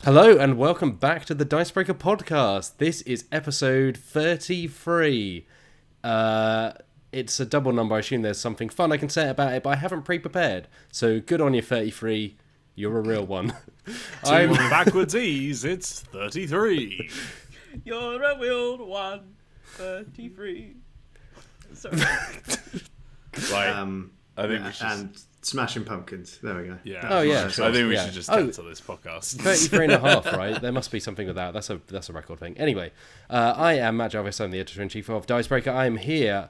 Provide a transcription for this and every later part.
Hello and welcome back to the Dicebreaker podcast. This is episode 33. It's a double number. I assume there's something fun I can say about it, but I haven't pre-prepared. So good on you, 33. You're a real one. I'm backwards ease. It's 33. You're a real one. 33. Sorry. Right. I think we should. And Smashing Pumpkins. There we go. Yeah. Oh, yeah. Sure. I think we should just cancel this podcast. 33 and a half, right? There must be something with that. That's a record thing. Anyway, I am Matt Jarvis. I'm the editor-in-chief of Dicebreaker. I'm here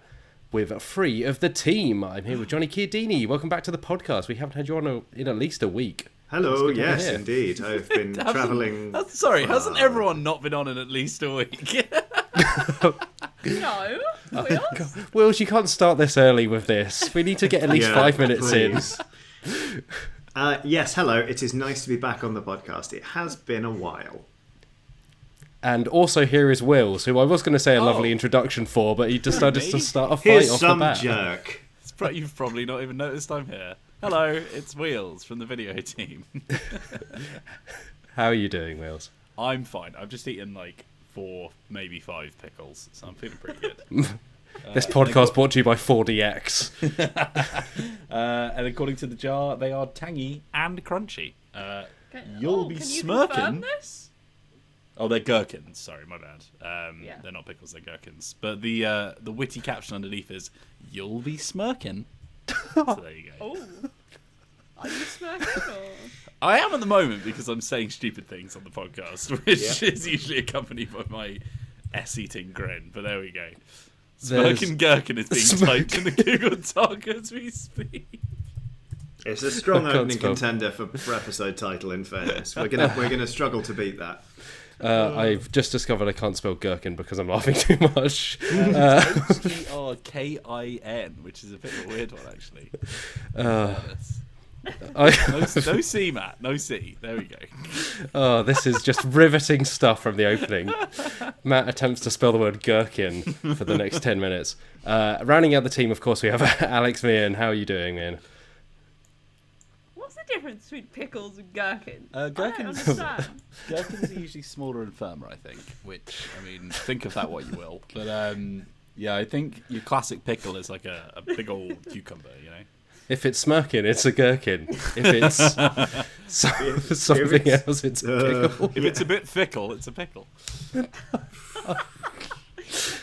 with three of the team. I'm here with Johnny Chiodini. Welcome back to the podcast. We haven't had you on in at least a week. Hello, yes, indeed. I've been travelling. Sorry, hasn't everyone not been on in at least a week? No. Wills, you can't start this early with this. We need to get at least 5 minutes please. Yes, hello. It is nice to be back on the podcast. It has been a while. And also here is Wills, who I was going to say a lovely introduction for, but he decided to start a fight Here's off some the bat. jerk. You've probably not even noticed I'm here. Hello, it's Wheels from the video team. How are you doing, Wills? I'm fine. I've just eaten like 4, maybe 5 pickles, so I'm feeling pretty good. This podcast brought to you by 4DX. And according to the jar, they are tangy and crunchy. You'll be can smirking. You confirm this? Oh, they're gherkins. Sorry, my bad. Yeah. They're not pickles, they're gherkins. But the witty caption underneath is, "You'll be smirking." So there you go. Oh. Are you smirking or? I am at the moment because I'm saying stupid things on the podcast, which is usually accompanied by my ass-eating grin. But there we go. Smirkin Gherkin is being typed in the Google Doc as we speak. It's a strong opening contender for episode title. In fairness, we're gonna struggle to beat that. I've just discovered I can't spell gherkin because I'm laughing too much. Grkin, which is a bit of a weird one, actually. No C, Matt. No C. There we go. Oh, this is just riveting stuff from the opening. Matt attempts to spell the word gherkin for the next 10 minutes. Rounding out the team, of course, we have Alex Meehan. How are you doing, Meehan? What's the difference between pickles and gherkins? Gherkins, I don't understand. Gherkins are usually smaller and firmer, I think. Which, I mean, think of that what you will. But yeah, I think your classic pickle is like a big old cucumber, you know. If it's smirking, it's a gherkin. If it's something else, it's a pickle. If it's a bit fickle, it's a pickle. I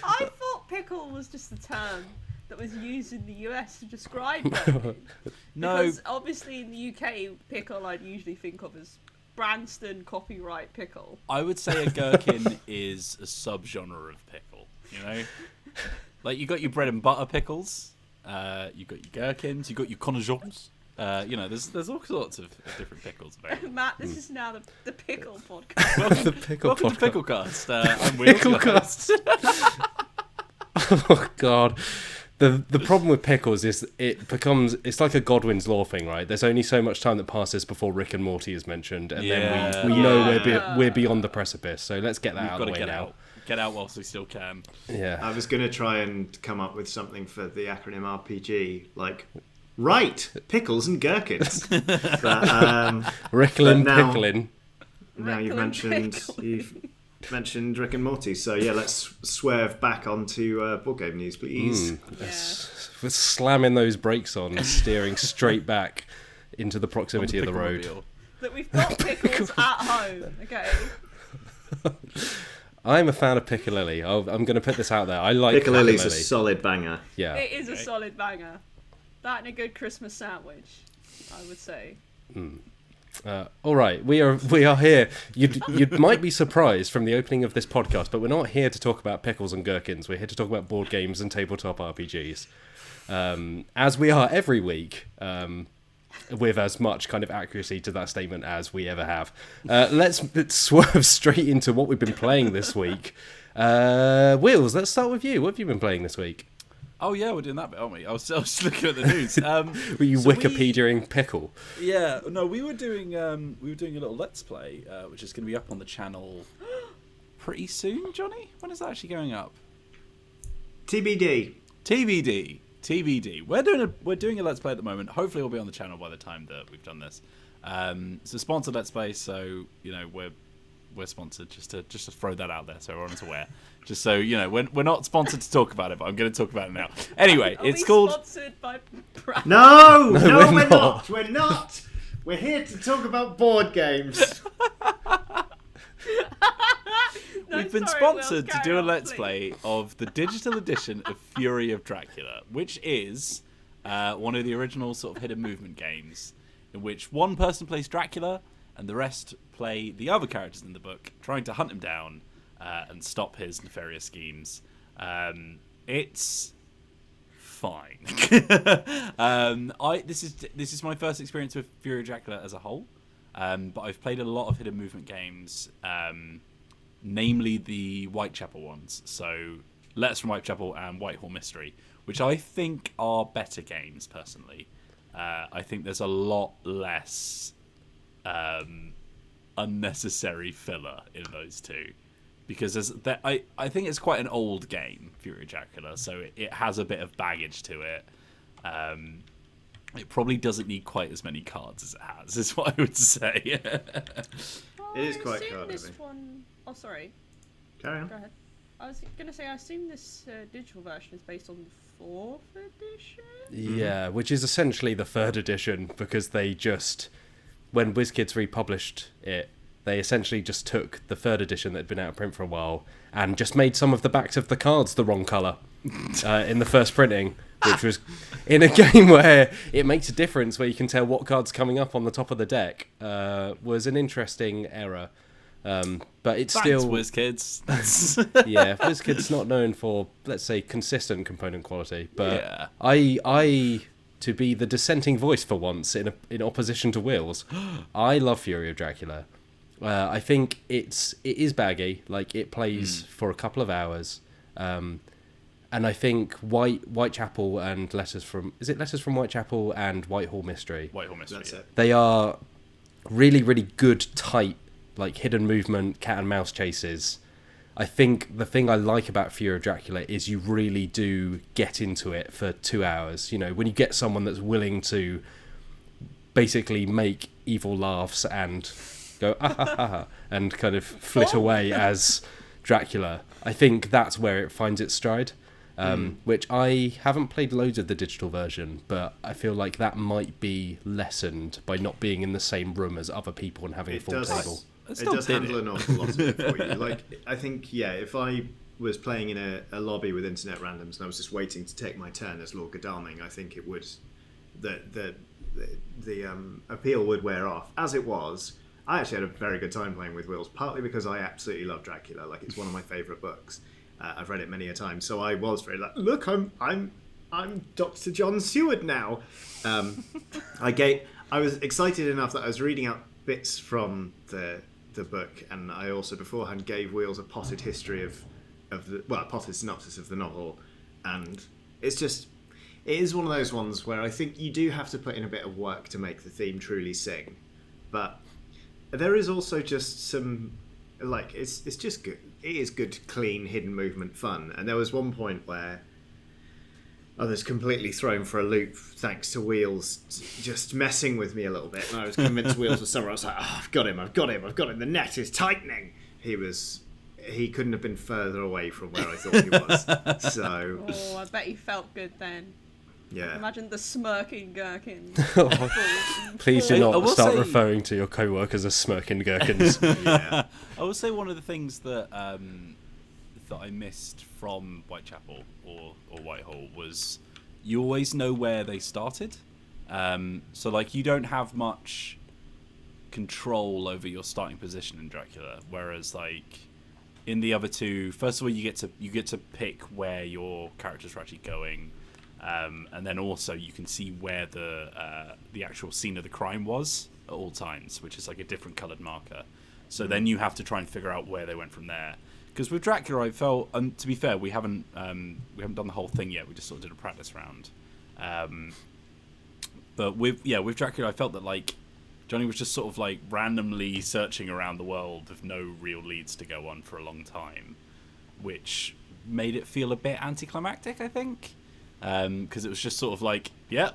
thought pickle was just a term that was used in the US to describe gherkins. No. Because obviously in the UK, pickle I'd usually think of as Branston copyright pickle. I would say a gherkin is a subgenre of pickle, you know? Like, you got your bread and butter pickles. You got your gherkins, you got your connaisseurs. You know, there's all sorts of different pickles available. Matt, this is now the pickle podcast. Welcome The pickle to podcast. Picklecast. I'm Will. Picklecast. Oh God. The problem with pickles is it's like a Godwin's Law thing, right? There's only so much time that passes before Rick and Morty is mentioned, and then we know we're beyond the precipice. So let's get that out of the way now. Get out whilst we still can. Yeah. I was gonna try and come up with something for the acronym RPG, like pickles and gherkins. But, Ricklin' now- Picklin'. now you've mentioned Rick and Morty, so yeah, let's swerve back onto board game news, please. Yes. We're slamming those brakes on, steering straight back into the proximity of the road. Pickle-mobile. That we've got pickles at home, okay? I'm a fan of Piccalilli. I'm going to put this out there. I like Piccalilli's a Piccalilli. solid banger. Yeah. It is a solid banger. That and a good Christmas sandwich, I would say. All right, we are here. You might be surprised from the opening of this podcast, but we're not here to talk about pickles and gherkins. We're here to talk about board games and tabletop RPGs, as we are every week, with as much kind of accuracy to that statement as we ever have. Let's swerve straight into what we've been playing this week. Wheels, let's start with you. What have you been playing this week? Oh yeah, we're doing that bit, aren't we? I was just looking at the news. Were you Wikipediaing pickle? Yeah, no, we were doing a little Let's Play, which is going to be up on the channel pretty soon. Johnny, when is that actually going up? TBD. TBD. We're doing a Let's Play at the moment. Hopefully, it'll be on the channel by the time that we've done this. It's a sponsored Let's Play, so we're sponsored. Just to throw that out there, so everyone's aware. Just so we're not sponsored to talk about it, but I'm going to talk about it now. Anyway, it's called. Sponsored by Brad? No, No, we're we're not. We're not. We're here to talk about board games. No, We've been sorry, Will, sponsored to carry do a on, Let's please. Play of the digital edition of Fury of Dracula, which is one of the original sort of hidden movement games, in which one person plays Dracula and the rest play the other characters in the book, trying to hunt him down and stop his nefarious schemes. It's fine. This is my first experience with Fury of Dracula as a whole, but I've played a lot of hidden movement games. Namely the Whitechapel ones, so Letters from Whitechapel and Whitehall Mystery, which I think are better games personally. I think there's a lot less unnecessary filler in those two, because I think it's quite an old game, Fury of Dracula, so it has a bit of baggage to it. It probably doesn't need quite as many cards as it has, is what I would say. It is I quite assume card this heavy. one. Oh, sorry. Carry on. Go ahead. I was gonna say, I assume this digital version is based on the 4th edition. Yeah, which is essentially the 3rd edition, because they just, when WizKids republished it, they essentially just took the 3rd edition that had been out of print for a while and just made some of the backs of the cards the wrong colour in the first printing, which was in a game where it makes a difference where you can tell what card's coming up on the top of the deck. Was an interesting error. But it's Thanks, still WizKids. yeah, WizKid's not known for, let's say, consistent component quality. But Yeah. I to be the dissenting voice for once in opposition to Will's, I love Fury of Dracula. I think it is baggy, like it plays for a couple of hours, and I think Whitechapel and Letters from Whitechapel and Whitehall Mystery. Whitehall Mystery. That's it. They are really, really good, tight, like hidden movement, cat and mouse chases. I think the thing I like about Fury of Dracula is you really do get into it for 2 hours. When you get someone that's willing to basically make evil laughs and go ah ha ha ha and kind of flit away as Dracula, I think that's where it finds its stride. Which I haven't played loads of the digital version, but I feel like that might be lessened by not being in the same room as other people and having a full table. It does handle an awful lot of it for you. Like, I think, yeah, if I was playing in a lobby with internet randoms and I was just waiting to take my turn as Lord Godalming, I think it would, the appeal would wear off. As it was, I actually had a very good time playing with Wills, partly because I absolutely love Dracula. Like, it's one of my favourite books. I've read it many a time, so I was very like, look, I'm Dr. John Seward now. I was excited enough that I was reading out bits from the book, and I also beforehand gave Wheels a potted history of the a potted synopsis of the novel, and it is one of those ones where I think you do have to put in a bit of work to make the theme truly sing, but there is also just some, like, it's just good. It is good, clean, hidden movement fun. And there was one point where I was completely thrown for a loop thanks to Wheels just messing with me a little bit. And I was convinced Wheels was somewhere. I was like, oh, I've got him. The net is tightening. He couldn't have been further away from where I thought he was. So. Oh, I bet he felt good then. Yeah. Imagine the smirking gherkin. Please do I not will start say- referring to your co-workers as smirking gherkins. Yeah. I will say one of the things that I missed from Whitechapel or Whitehall was you always know where they started. So like you don't have much control over your starting position in Dracula, whereas like in the other two, first of all you get to pick where your characters are actually going. And then also you can see where the actual scene of the crime was at all times, which is like a different coloured marker. So then you have to try and figure out where they went from there. Because with Dracula, I felt, and to be fair, we haven't done the whole thing yet. We just sort of did a practice round. But with Dracula, I felt that like Johnny was just sort of like randomly searching around the world with no real leads to go on for a long time, which made it feel a bit anticlimactic, I think. Because it was just sort of like, yeah,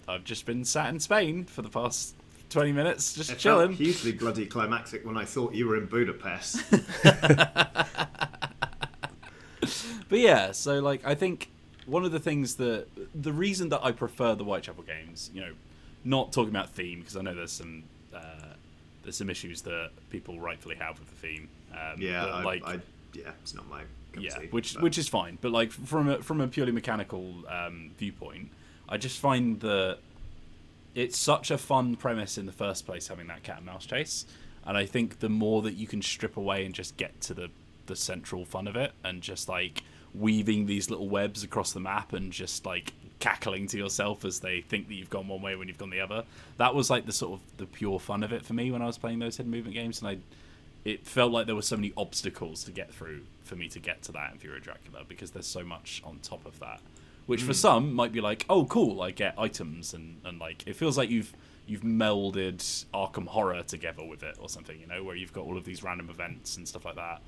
I've just been sat in Spain for the past 20 minutes, just It chilling. felt hugely bloody climactic when I thought you were in Budapest. But yeah, so like I think one of the things that the reason that I prefer the Whitechapel games, not talking about theme because I know there's some issues that people rightfully have with the theme. It's not my cup of tea, which is fine. But like from a purely mechanical viewpoint, I just find that it's such a fun premise in the first place, having that cat and mouse chase. And I think the more that you can strip away and just get to the central fun of it, and just like weaving these little webs across the map and just like cackling to yourself as they think that you've gone one way when you've gone the other, that was like the sort of the pure fun of it for me when I was playing those hidden movement games. And it felt like there were so many obstacles to get through for me to get to that in Fury of Dracula, because there's so much on top of that, which for some might be like, oh cool, I get items and like it feels like you've melded Arkham Horror together with it or something, where you've got all of these random events and stuff like that.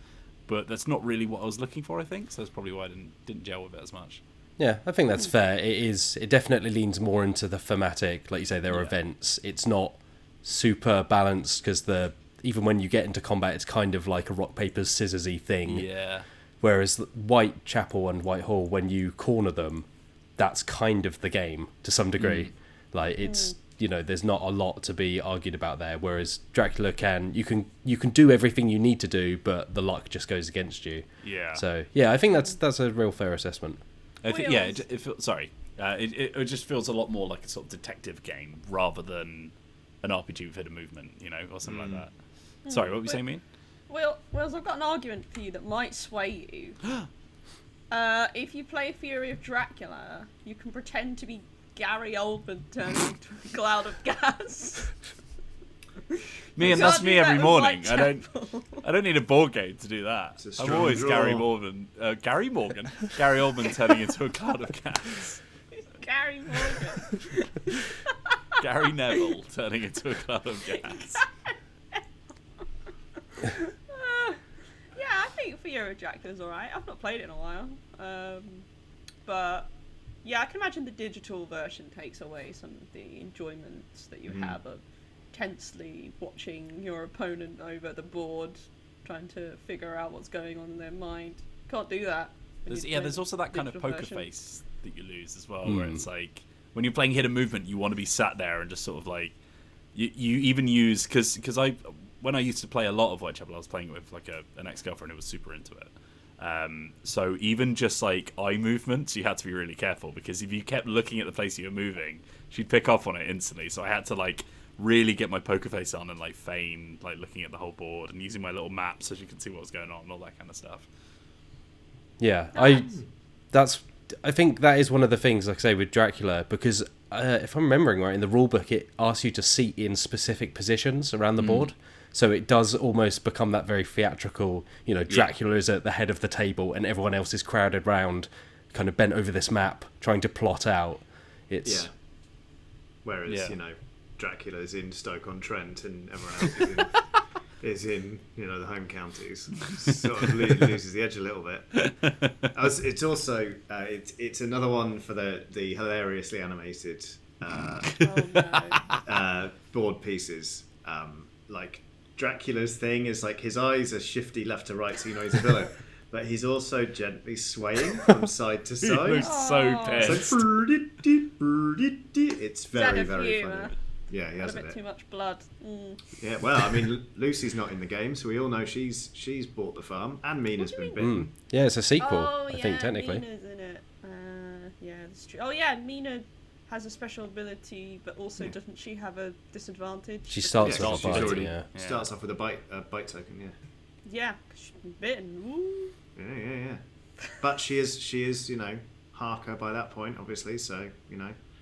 But that's not really what I was looking for, I think. So that's probably why I didn't gel with it as much. Yeah, I think that's fair. It definitely leans more into the thematic. Like you say, there are events. It's not super balanced because even when you get into combat, it's kind of like a rock, paper, scissors-y thing. Yeah. Whereas Whitechapel and Whitehall, when you corner them, that's kind of the game to some degree. Like it's there's not a lot to be argued about there. Whereas Dracula you can do everything you need to do, but the luck just goes against you. Yeah. So yeah, I think that's a real fair assessment. I think it just feels a lot more like a sort of detective game rather than an RPG with hidden movement, or something like that. Sorry, what were you saying, Meehan? Wills, I've got an argument for you that might sway you. If you play Fury of Dracula, you can pretend to be Gary Oldman turning into a cloud of gas. And that's me every morning. I don't need a board game to do that. I'm always Gary Oldman turning into a cloud of gas. Gary Morgan. Gary Neville turning into a cloud of gas. I think Fury of Dracula's alright. I've not played it in a while. But yeah, I can imagine the digital version takes away some of the enjoyments that you have of tensely watching your opponent over the board, trying to figure out what's going on in their mind. Can't do that. There's also that kind of poker face that you lose as well, where it's like when you're playing hidden movement, you want to be sat there and just sort of like you even use because when I used to play a lot of Whitechapel, I was playing it with like an ex-girlfriend who was super into it. So even just like eye movements, you had to be really careful, because if you kept looking at the place you were moving, she'd pick up on it instantly. So I had to like really get my poker face on and like feign like looking at the whole board and using my little map so she could see what was going on and all that kind of stuff. Yeah, I think that is one of the things, like I say, with Dracula, because if I'm remembering right, in the rulebook it asks you to seat in specific positions around the board. So it does almost become that very theatrical, Dracula is at the head of the table and everyone else is crowded round, kind of bent over this map, trying to plot out. Whereas, Dracula is in Stoke-on-Trent and everyone else is in the home counties. Sort of loses the edge a little bit. It's also, it's another one for the hilariously animated board pieces. Like, Dracula's thing is like his eyes are shifty left to right, so you know he's a villain. But he's also gently swaying from side to side. He looks so pissed. It's very, very funny. Yeah, he has a bit too much blood. Yeah, well, I mean, Lucy's not in the game, so we all know she's bought the farm, and Mina's been bitten. Yeah, it's a sequel, I think, technically. Mina's in it. Yeah, that's true. Oh yeah, Mina has a special ability, but also doesn't she have a disadvantage? She starts off starts off with a bite token. Yeah, because she's been bitten. Woo. Yeah. But she is Harker by that point, obviously. So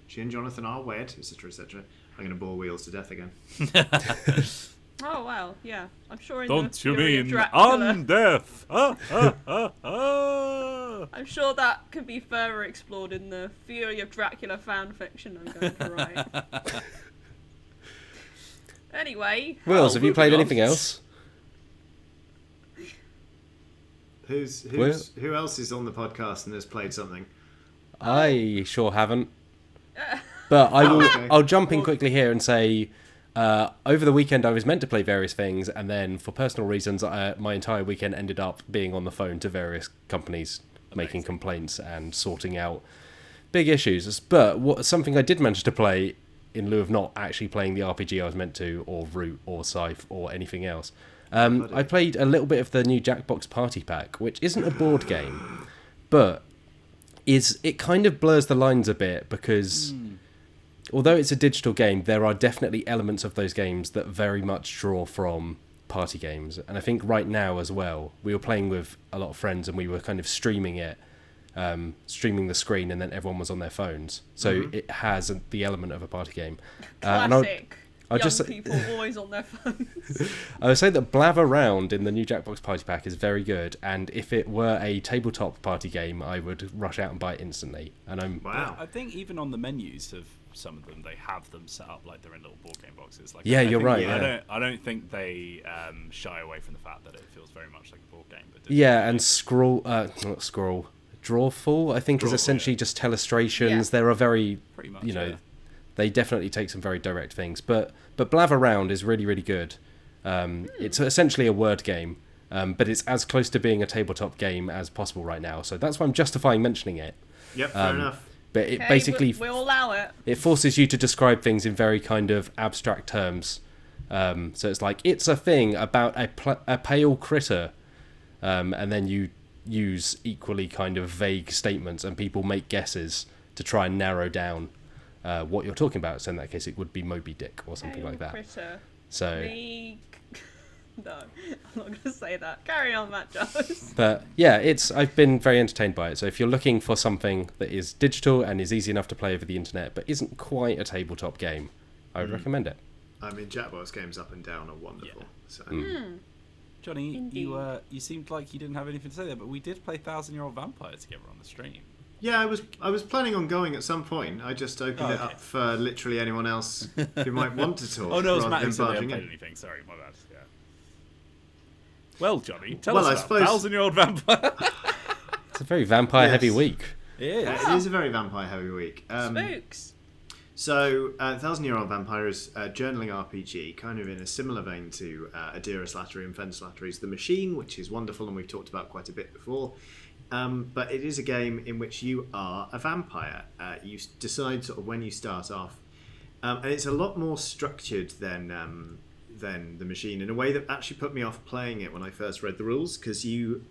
she and Jonathan are wed, etc., etc. I'm going to bore Wheels to death again. Oh wow, yeah. I'm sure. Don't you mean on death? I'm sure that can be further explored in the Fury of Dracula fan fiction I'm going to write. Anyway. Wills, have you played anything else? Who else is on the podcast and has played something? I sure haven't. But I'll jump in quickly here and say Over the weekend, I was meant to play various things, and then for personal reasons, my entire weekend ended up being on the phone to various companies, making complaints and sorting out big issues. But something I did manage to play, in lieu of not actually playing the RPG I was meant to, or Root, or Scythe, or anything else, I played a little bit of the new Jackbox Party Pack, which isn't a board game, but it kind of blurs the lines a bit, because although it's a digital game, there are definitely elements of those games that very much draw from party games. And I think right now as well, we were playing with a lot of friends and we were kind of streaming it, streaming the screen, and then everyone was on their phones. So it has the element of a party game. Classic. I'll Young just people always on their phones. I would say that Blab Around in the new Jackbox Party Pack is very good, and if it were a tabletop party game, I would rush out and buy it instantly. And Wow. I think even on the menus of some of them, they have them set up like they're in little board game boxes. Like, Yeah, I you're think- right, I yeah. don't think they shy away from the fact that it feels very much like a board game. But yeah, and Drawful, I think, is Drawful, essentially yeah. just telestrations. Yeah. There are very, pretty much, you know, they definitely take some very direct things. But Blab Around is really, really good. It's essentially a word game, but it's as close to being a tabletop game as possible right now. So that's why I'm justifying mentioning it. Yep, fair enough. But it Okay, basically we'll allow it. it forces you to describe things in very kind of abstract terms. So it's like, it's a thing about a pale critter, and then you use equally kind of vague statements, and people make guesses to try and narrow down what you're talking about. So in that case, it would be Moby Dick or something like that. Critter. So, No, I'm not going to say that. Carry on, Matt Jones. but yeah, I've been very entertained by it. So if you're looking for something that is digital and is easy enough to play over the internet, but isn't quite a tabletop game, I would recommend it. I mean, Jackbox games up and down are wonderful. So. Johnny, Indeed. you seemed like you didn't have anything to say there, but we did play 1,000-Year-Old Vampire together on the stream. Yeah, I was planning on going at some point. I just opened it up for literally anyone else who might want to talk. Oh no, it's rather Matt than who said they barging haven't in. played anything. Sorry, my bad. Yeah. Well, Johnny, tell Well, I us about suppose- 1,000-Year-Old Vampire. It's a very vampire-heavy Yes. week. Yeah. It is a very vampire-heavy week. Spooks. So, 1,000-Year-Old Vampire is a journaling RPG, kind of in a similar vein to Adira Slattery and Fen Slattery's The Machine, which is wonderful and we've talked about quite a bit before. But it is a game in which you are a vampire. You decide sort of when you start off. And it's a lot more structured than The Machine, in a way that actually put me off playing it when I first read the rules, because you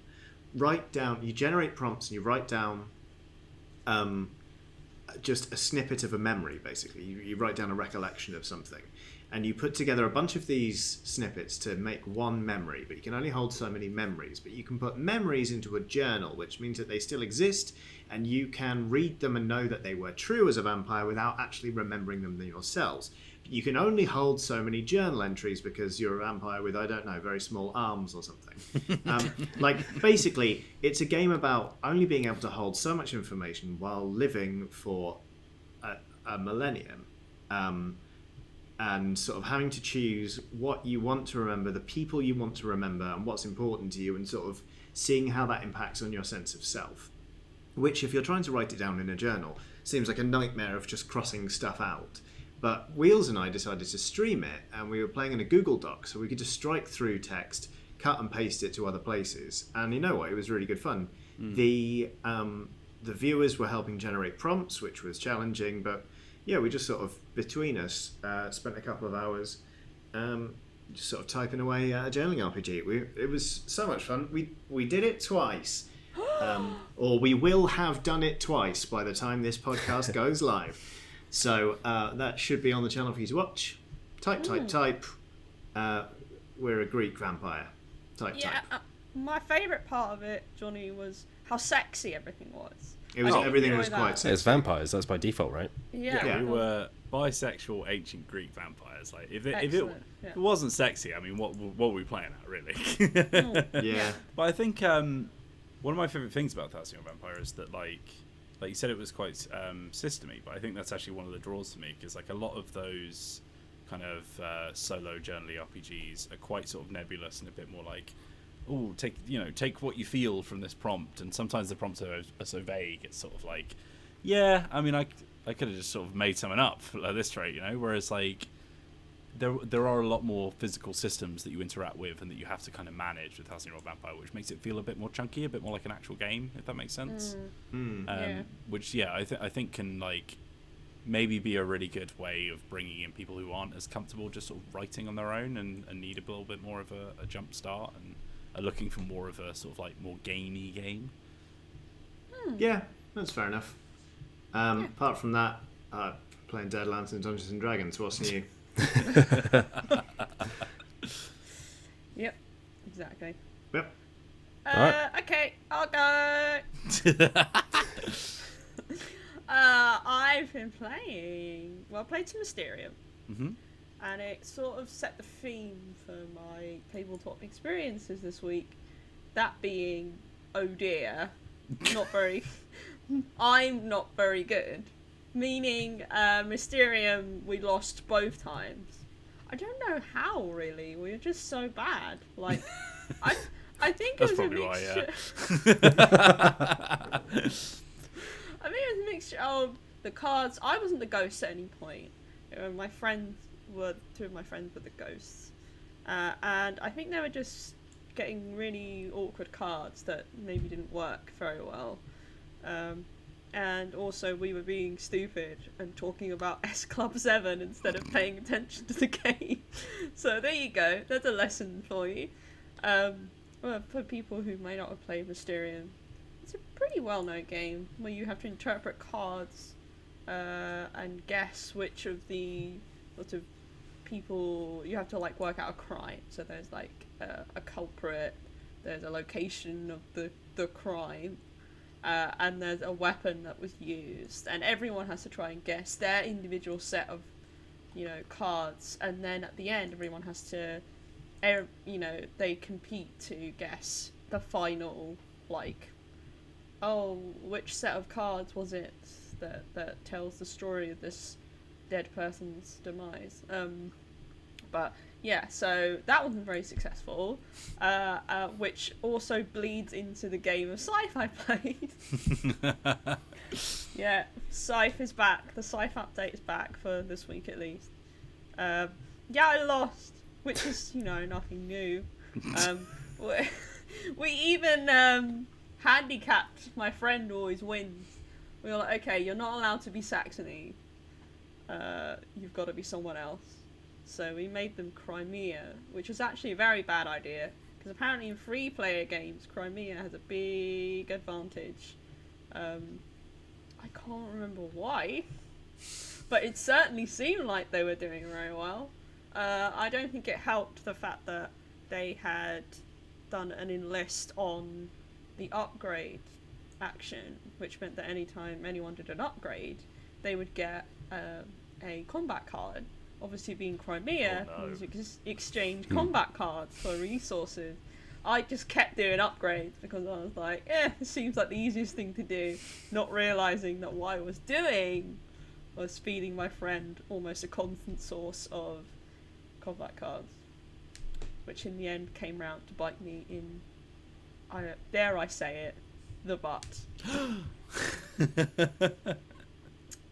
generate prompts and you write down just a snippet of a memory, basically. You write down a recollection of something, and you put together a bunch of these snippets to make one memory, but you can only hold so many memories. But you can put memories into a journal, which means that they still exist, and you can read them and know that they were true as a vampire without actually remembering them yourselves. You can only hold so many journal entries because you're a vampire with, I don't know, very small arms or something. Basically, it's a game about only being able to hold so much information while living for a millennium, and sort of having to choose what you want to remember, the people you want to remember, and what's important to you, and sort of seeing how that impacts on your sense of self. Which, if you're trying to write it down in a journal, seems like a nightmare of just crossing stuff out. But Wheels and I decided to stream it, and we were playing in a Google Doc, so we could just strike through text, cut and paste it to other places. And you know what? It was really good fun. The viewers were helping generate prompts, which was challenging, but yeah, we just sort of, between us, spent a couple of hours just sort of typing away a journaling RPG. It was so much fun. We did it twice. Or we will have done it twice by the time this podcast goes live. So that should be on the channel for you to watch. Type. We're a Greek vampire. Type. My favourite part of it, Johnny, was how sexy everything was. It was everything was enjoy quite that. sexy. It's vampires, that's by default, right? Yeah. We were bisexual ancient Greek vampires. Like, if Excellent, it wasn't sexy, I mean, what were we playing at, really? Yeah. But I think one of my favourite things about 1,000-Year-Old Vampire is that, like you said, it was quite systemy, but I think that's actually one of the draws to me, because like a lot of those kind of solo journaly RPGs are quite sort of nebulous and a bit more like, oh, take what you feel from this prompt, and sometimes the prompts are so vague. It's sort of like, yeah, I mean, I could have just sort of made something up at this rate, you know. Whereas like there are a lot more physical systems that you interact with and that you have to kind of manage with 1,000-Year-Old Vampire, which makes it feel a bit more chunky, a bit more like an actual game, if that makes sense. Yeah. Which I think can like maybe be a really good way of bringing in people who aren't as comfortable just sort of writing on their own and need a little bit more of a jump start and are looking for more of a sort of like more gamey game. Yeah, that's fair enough. Apart from that, playing Deadlands and Dungeons and Dragons. What's new? Yep, exactly. Yep. Alright. Okay, I'll go. I've been playing. Well, I played some Mysterium, and it sort of set the theme for my tabletop experiences this week. That being, oh dear, not very. I'm not very good. Meaning, Mysterium, we lost both times. I don't know how, really. We were just so bad. Like, I think it was a mixture. I think it was a mixture of the cards. I wasn't the ghost at any point. My friends were, two of my friends were the ghosts. And I think they were just getting really awkward cards that maybe didn't work very well. And also we were being stupid and talking about S Club 7 instead of paying attention to the game. So there you go. That's a lesson for you. Well, for people who may not have played Mysterium, it's a pretty well-known game where you have to interpret cards and guess which of the sort of people you have to like work out a crime. So there's like a culprit, there's a location of the crime. And there's a weapon that was used, and everyone has to try and guess their individual set of, cards, and then at the end, everyone has to, they compete to guess the final, which set of cards was it that tells the story of this dead person's demise. But yeah, so that wasn't very successful, which also bleeds into the game of Scythe I played. Yeah, Scythe is back. The Scythe update is back for this week at least. Yeah, I lost, which is, nothing new. We even handicapped my friend who always wins. We were like, okay, you're not allowed to be Saxony. You've got to be someone else. So we made them Crimea, which was actually a very bad idea, because apparently in free-player games, Crimea has a big advantage. I can't remember why, but it certainly seemed like they were doing very well. I don't think it helped the fact that they had done an enlist on the upgrade action, which meant that anytime anyone did an upgrade, they would get a combat card. Obviously, being Crimea, you exchange combat cards for resources. I just kept doing upgrades because I was like, it seems like the easiest thing to do, not realising that what I was doing was feeding my friend almost a constant source of combat cards, which in the end came round to bite me in, dare I say it, the butt.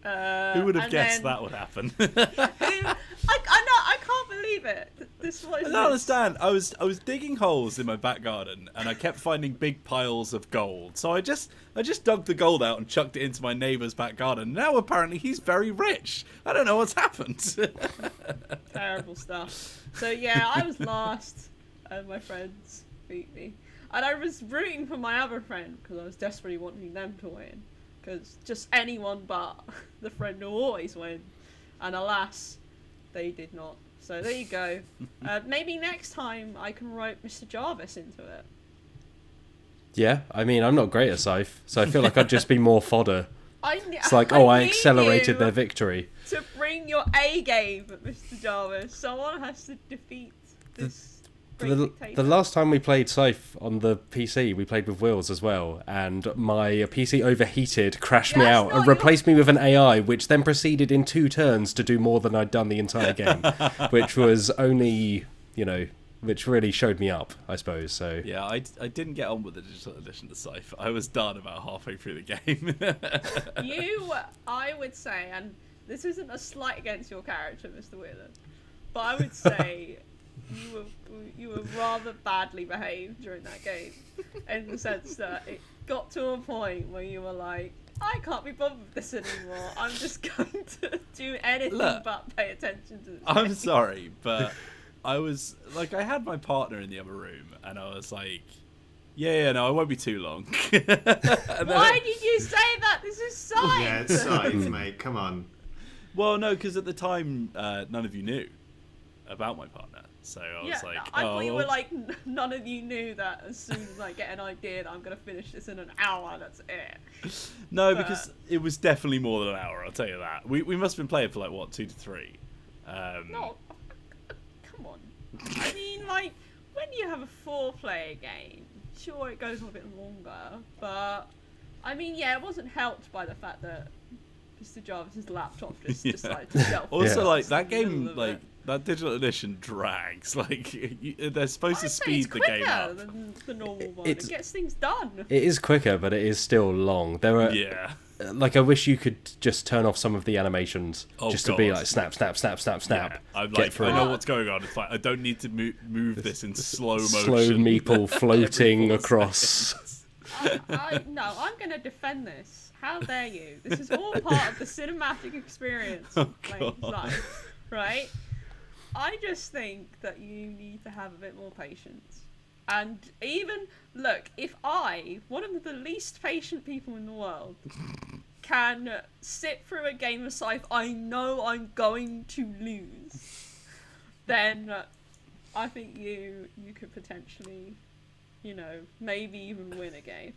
Who would have guessed that would happen? I can't believe it. I don't understand. I was digging holes in my back garden, and I kept finding big piles of gold. So I just dug the gold out and chucked it into my neighbour's back garden. Now apparently he's very rich. I don't know what's happened. Terrible stuff. So yeah, I was last, and my friends beat me. And I was rooting for my other friend because I was desperately wanting them to win. Because just anyone but the friend who always wins. And alas, they did not. So there you go. Maybe next time I can rope Mr. Jarvis into it. Yeah, I mean, I'm not great at Scythe, so I feel like I'd just be more fodder. It's like, I accelerated their victory. To bring your A game, Mr. Jarvis. Someone has to defeat this. The last time we played Scythe on the PC, we played with Wills as well, and my PC overheated, crashed me out, and replaced me with an AI, which then proceeded in 2 turns to do more than I'd done the entire game, which was only, which really showed me up, I suppose. So yeah, I didn't get on with the digital edition of Scythe. I was done about halfway through the game. I would say, and this isn't a slight against your character, Mr. Wheeler, but I would say you were rather badly behaved during that game, in the sense that it got to a point where you were like, I can't be bothered with this anymore. I'm just going to do anything but pay attention to this. I'm sorry, but I was like, I had my partner in the other room, and I was like, yeah, no, it won't be too long. Why did you say that? This is Scythe. Yeah, it's Scythe, mate. Come on. Well, no, because at the time, none of you knew about my partner. So I was like, I thought you were like, none of you knew that as soon as I get an idea that I'm going to finish this in an hour, that's it. No, because it was definitely more than an hour, I'll tell you that. We must have been playing for like, what, 2 to 3? No, come on. I mean, like, when you have a 4-player game, sure, it goes on a bit longer, but, I mean, yeah, it wasn't helped by the fact that Mr. Jarvis's laptop just decided to self. Also, like, that game, like, that digital edition drags. Like, they're supposed to speed the game up. It's quicker than the normal one. It gets things done. It is quicker, but it is still long. There are, like, I wish you could just turn off some of the animations to be like snap, snap, snap, snap, snap. Yeah. I'm like, I know what's going on. It's like, I don't need to move this in slow motion. Slow meeple floating across. No, I'm going to defend this. How dare you? This is all part of the cinematic experience of playing Scythe, right? I just think that you need to have a bit more patience. And even, look, if I, one of the least patient people in the world, can sit through a game of Scythe I know I'm going to lose, then I think you could potentially, maybe even win a game.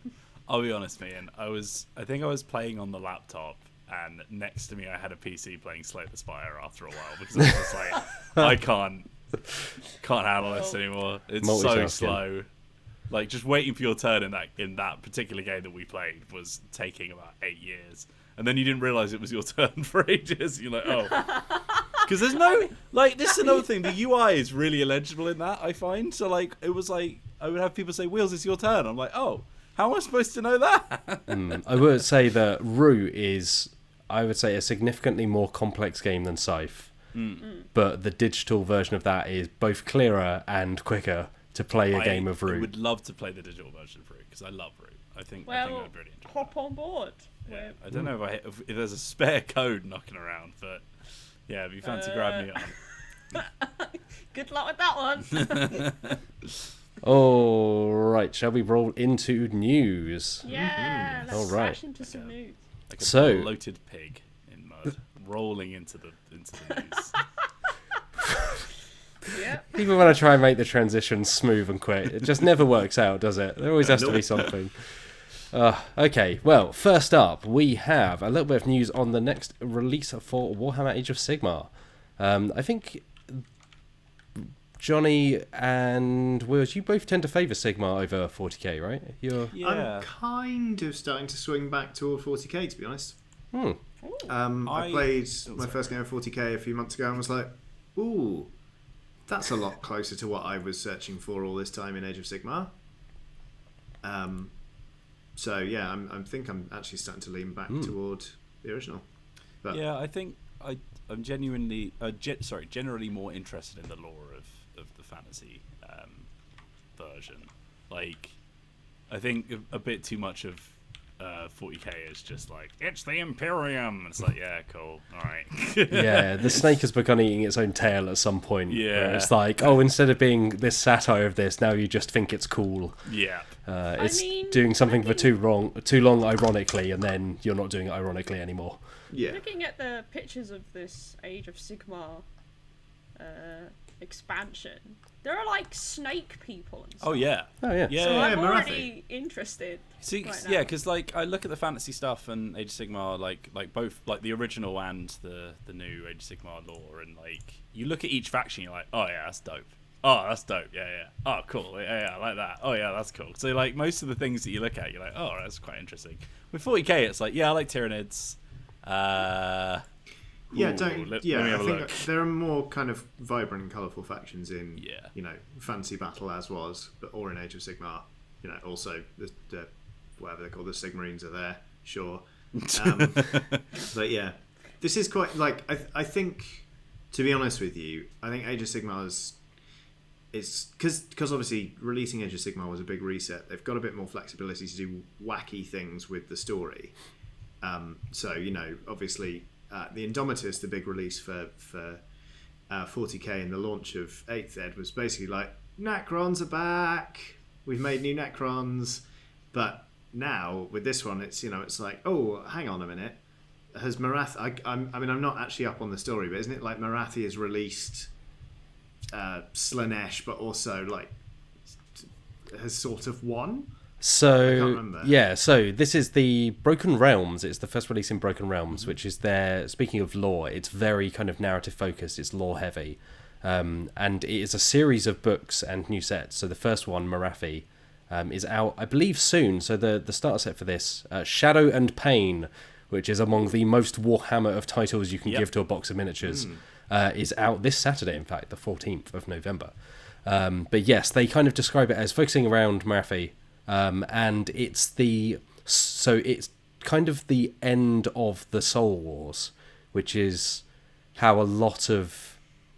I'll be honest, Meehan. I think I was playing on the laptop, and next to me I had a PC playing Slay the Spire after a while, because I was just like, I can't handle this anymore. It's so slow. Like, just waiting for your turn in that particular game that we played was taking about 8 years, and then you didn't realise it was your turn for ages. You're like, oh, because there's no like. This is another thing. The UI is really illegible in that, I find. So like, it was like I would have people say, "Wheels, it's your turn." I'm like, oh. How am I supposed to know that? I would say that Root is, I would say, a significantly more complex game than Scythe. But the digital version of that is both clearer and quicker to play a game of Root. I would love to play the digital version of Root, because I love Root. I think I'd really enjoy hop on board. Yeah. I don't know if there's a spare code knocking around, but yeah, if you fancy grabbing me on. Good luck with that one. All right, shall we roll into news? Yeah, let's smash into some news. Like a bloated pig in mud, rolling into the news. Yep. Even when I try and make the transition smooth and quick, it just never works out, does it? There always has to be something. Okay, well, first up, we have a little bit of news on the next release for Warhammer Age of Sigmar. I think Johnny and Wills, you both tend to favour Sigmar over 40k, right? I'm kind of starting to swing back toward 40k, to be honest. I played my first game of 40k a few months ago and was like, ooh, that's a lot closer to what I was searching for all this time in Age of Sigmar. So yeah, I think I'm actually starting to lean back toward the original. But yeah, I think I'm genuinely, generally more interested in the lore of the fantasy version. Like, I think a bit too much of 40k is just like, it's the Imperium. It's like, yeah, cool, all right. Yeah, the snake has begun eating its own tail at some point. Yeah, it's like, oh, instead of being this satire of this, now you just think it's cool. Yeah, it's doing something for too long, ironically, and then you're not doing it ironically anymore. Yeah. Looking at the pictures of this Age of Sigmar expansion, there are like snake people and stuff. Oh yeah. So I'm already interested. See, right yeah, because like I look at the fantasy stuff and Age of Sigmar, like both like the original and the new Age of Sigmar lore, and like you look at each faction, you're like, oh yeah, that's dope. Oh, that's dope. Yeah. Oh, cool. Yeah, I like that. Oh yeah, that's cool. So like most of the things that you look at, you're like, oh, that's quite interesting. With 40k, it's like, yeah, I like Tyranids. I think there are more kind of vibrant and colourful factions in fantasy battle as was, or in Age of Sigmar. Also the whatever they're called, the Sigmarines are there, sure. But yeah, this is quite like I think to be honest with you, I think Age of Sigmar's it's because obviously releasing Age of Sigmar was a big reset. They've got a bit more flexibility to do wacky things with the story. So obviously the Indomitus, the big release for 40k, and the launch of 8th Ed was basically like, Necrons are back. We've made new Necrons, but now with this one, it's it's like, oh, hang on a minute. Has Marathi? I'm not actually up on the story, but isn't it like Marathi has released Slaanesh, but also like has sort of won? So I can't remember. Yeah, so this is the Broken Realms. It's the first release in Broken Realms, which is their. Speaking of lore, it's very kind of narrative focused. It's lore heavy, and it is a series of books and new sets. So the first one, Marathi, is out, I believe, soon. So the starter set for this, Shadow and Pain, which is among the most Warhammer of titles you can give to a box of miniatures, is out this Saturday, in fact, the 14th of November. But yes, they kind of describe it as focusing around Marathi, and it's kind of the end of the Soul Wars, which is how a lot of,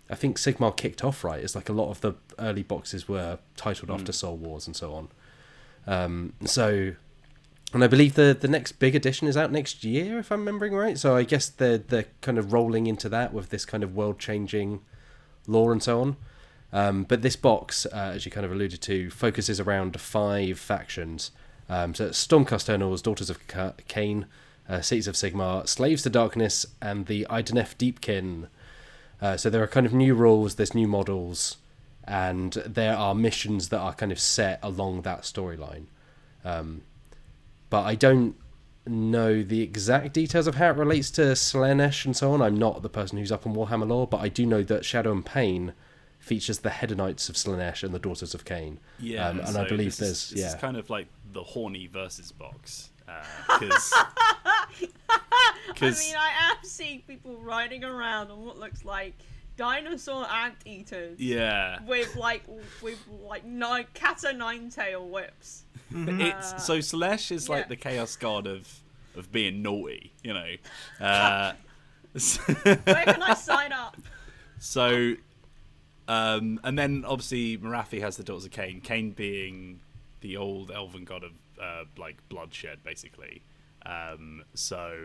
I think Sigmar kicked off, right? It's like a lot of the early boxes were titled after Soul Wars and so on. And I believe the next big edition is out next year, if I'm remembering right. So I guess they're kind of rolling into that with this kind of world-changing lore and so on. But this box, as you kind of alluded to, focuses around 5 factions. So it's Stormcast Eternals, Daughters of Cain, Seeds of Sigmar, Slaves to Darkness, and the Idenef Deepkin. So there are kind of new rules, there's new models, and there are missions that are kind of set along that storyline. But I don't know the exact details of how it relates to Slaanesh and so on. I'm not the person who's up on Warhammer lore, but I do know that Shadow and Pain features the Hedonites of Slaanesh and the Daughters of Cain. Yeah, and so I believe this there's... is kind of like the horny versus box. Because I am seeing people riding around on what looks like dinosaur anteaters. Yeah. With nine cat o' nine tail whips. So Slaanesh is like the chaos god of being naughty, Where can I sign up? So, and then obviously Marathi has the Daughters of Cain. Cain being the old elven god of bloodshed, basically. So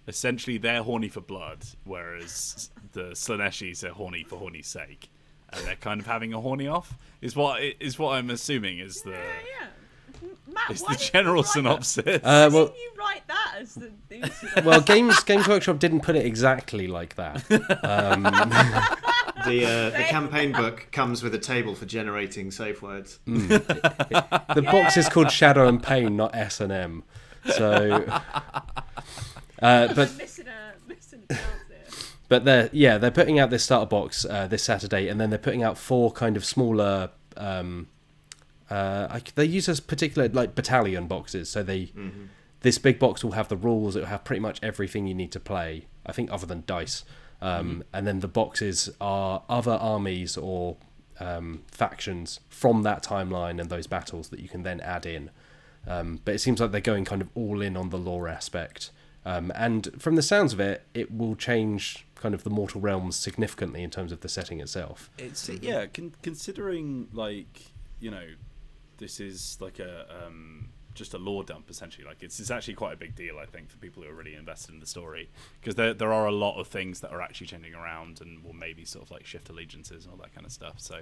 essentially they're horny for blood, whereas the Slaaneshis are horny for horny's sake, and they're kind of having a horny off. Is what I'm assuming is the. Yeah. Matt, it's the general synopsis. Why didn't you write that as the Well, Games Workshop didn't put it exactly like that. The campaign book comes with a table for generating safe words. The box is called Shadow and Pain, not S&M. So, but missing a count there. But they're putting out this starter box this Saturday, and then they're putting out 4 kind of smaller. They use as particular battalion boxes. So this big box will have the rules. It will have pretty much everything you need to play. I think other than dice. And then the boxes are other armies or factions from that timeline and those battles that you can then add in. But it seems like they're going kind of all in on the lore aspect. And from the sounds of it, it will change kind of the Mortal Realms significantly in terms of the setting itself. It's considering this is like a just a lore dump essentially. Like it's actually quite a big deal, I think, for people who are really invested in the story, because there are a lot of things that are actually changing around and will maybe sort of like shift allegiances and all that kind of stuff. So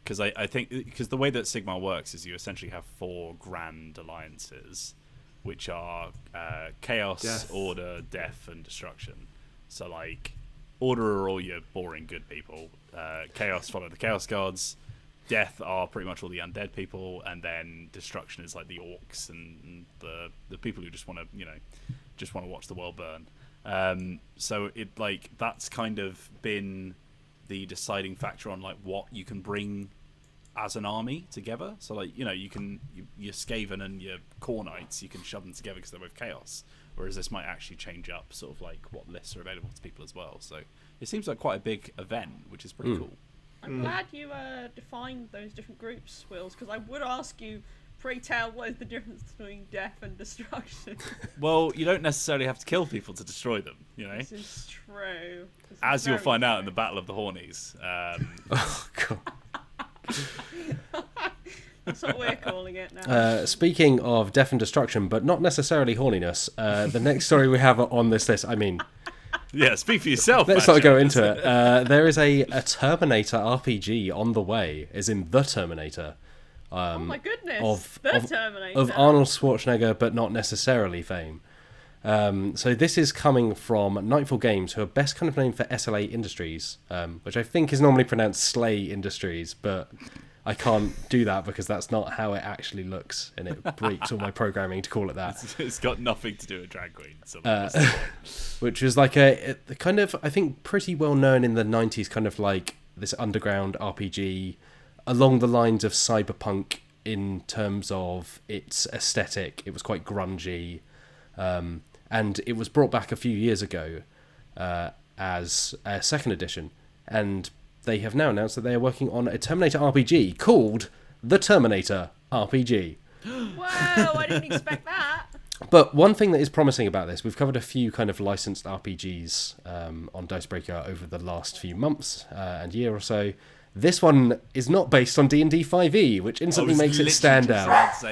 because I think the way that Sigmar works is you essentially have 4 grand alliances, which are chaos, order, death, and destruction. So like order are all your boring good people, chaos follow the chaos gods, death are pretty much all the undead people, and then destruction is like the orcs and the people who just want to watch the world burn. So it that's kind of been the deciding factor on what you can bring as an army together. So you can your Skaven and your Core Knights, you can shove them together because they're both chaos, whereas this might actually change up sort of what lists are available to people as well. So it seems like quite a big event, which is pretty cool. I'm glad you defined those different groups, Wills, because I would ask you Pray tell, what is the difference between death and destruction? Well, you don't necessarily have to kill people to destroy them, you know. This is true. This is As you'll very find out in true. the Battle of the Hornies. Oh god. That's what we're calling it now. Speaking of death and destruction, but not necessarily horniness, the next story we have on this list, I mean, Yeah, speak for yourself. let's not Macho. go into it. There is a Terminator RPG on the way, as in The Terminator. Oh my goodness! Of Terminator. Of Arnold Schwarzenegger, but not necessarily fame. So this is coming from Nightfall Games, who are best kind of known for SLA Industries, which I think is normally pronounced Slay Industries, but I can't do that because that's not how it actually looks, and it breaks all my programming to call it that. It's got nothing to do with drag queen. Which was like a kind of, I think, pretty well known in the 90s, kind of like this underground RPG along the lines of cyberpunk in terms of its aesthetic. It was quite grungy, and it was brought back a few years ago as a second edition, and they have now announced that they are working on a Terminator RPG called The Terminator RPG. Whoa! I didn't expect that. But one thing that is promising about this, we've covered a few kind of licensed RPGs on Dicebreaker over the last few months and year or so. This one is not based on D&D 5e, which instantly makes it stand out.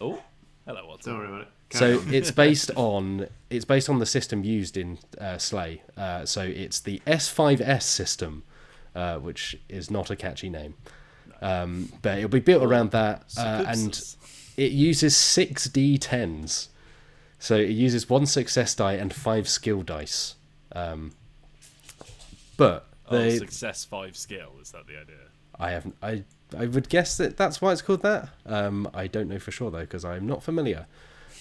Oh, hello, Watson. Don't worry about it. So it's based on the system used in Slay. So it's the S5S system, which is not a catchy name, but it'll be built around that, and it uses 6d10s. So it uses 1 success die and 5 skill dice. But success 5 skill, is that the idea? I would guess that that's why it's called that. I don't know for sure though, because I'm not familiar.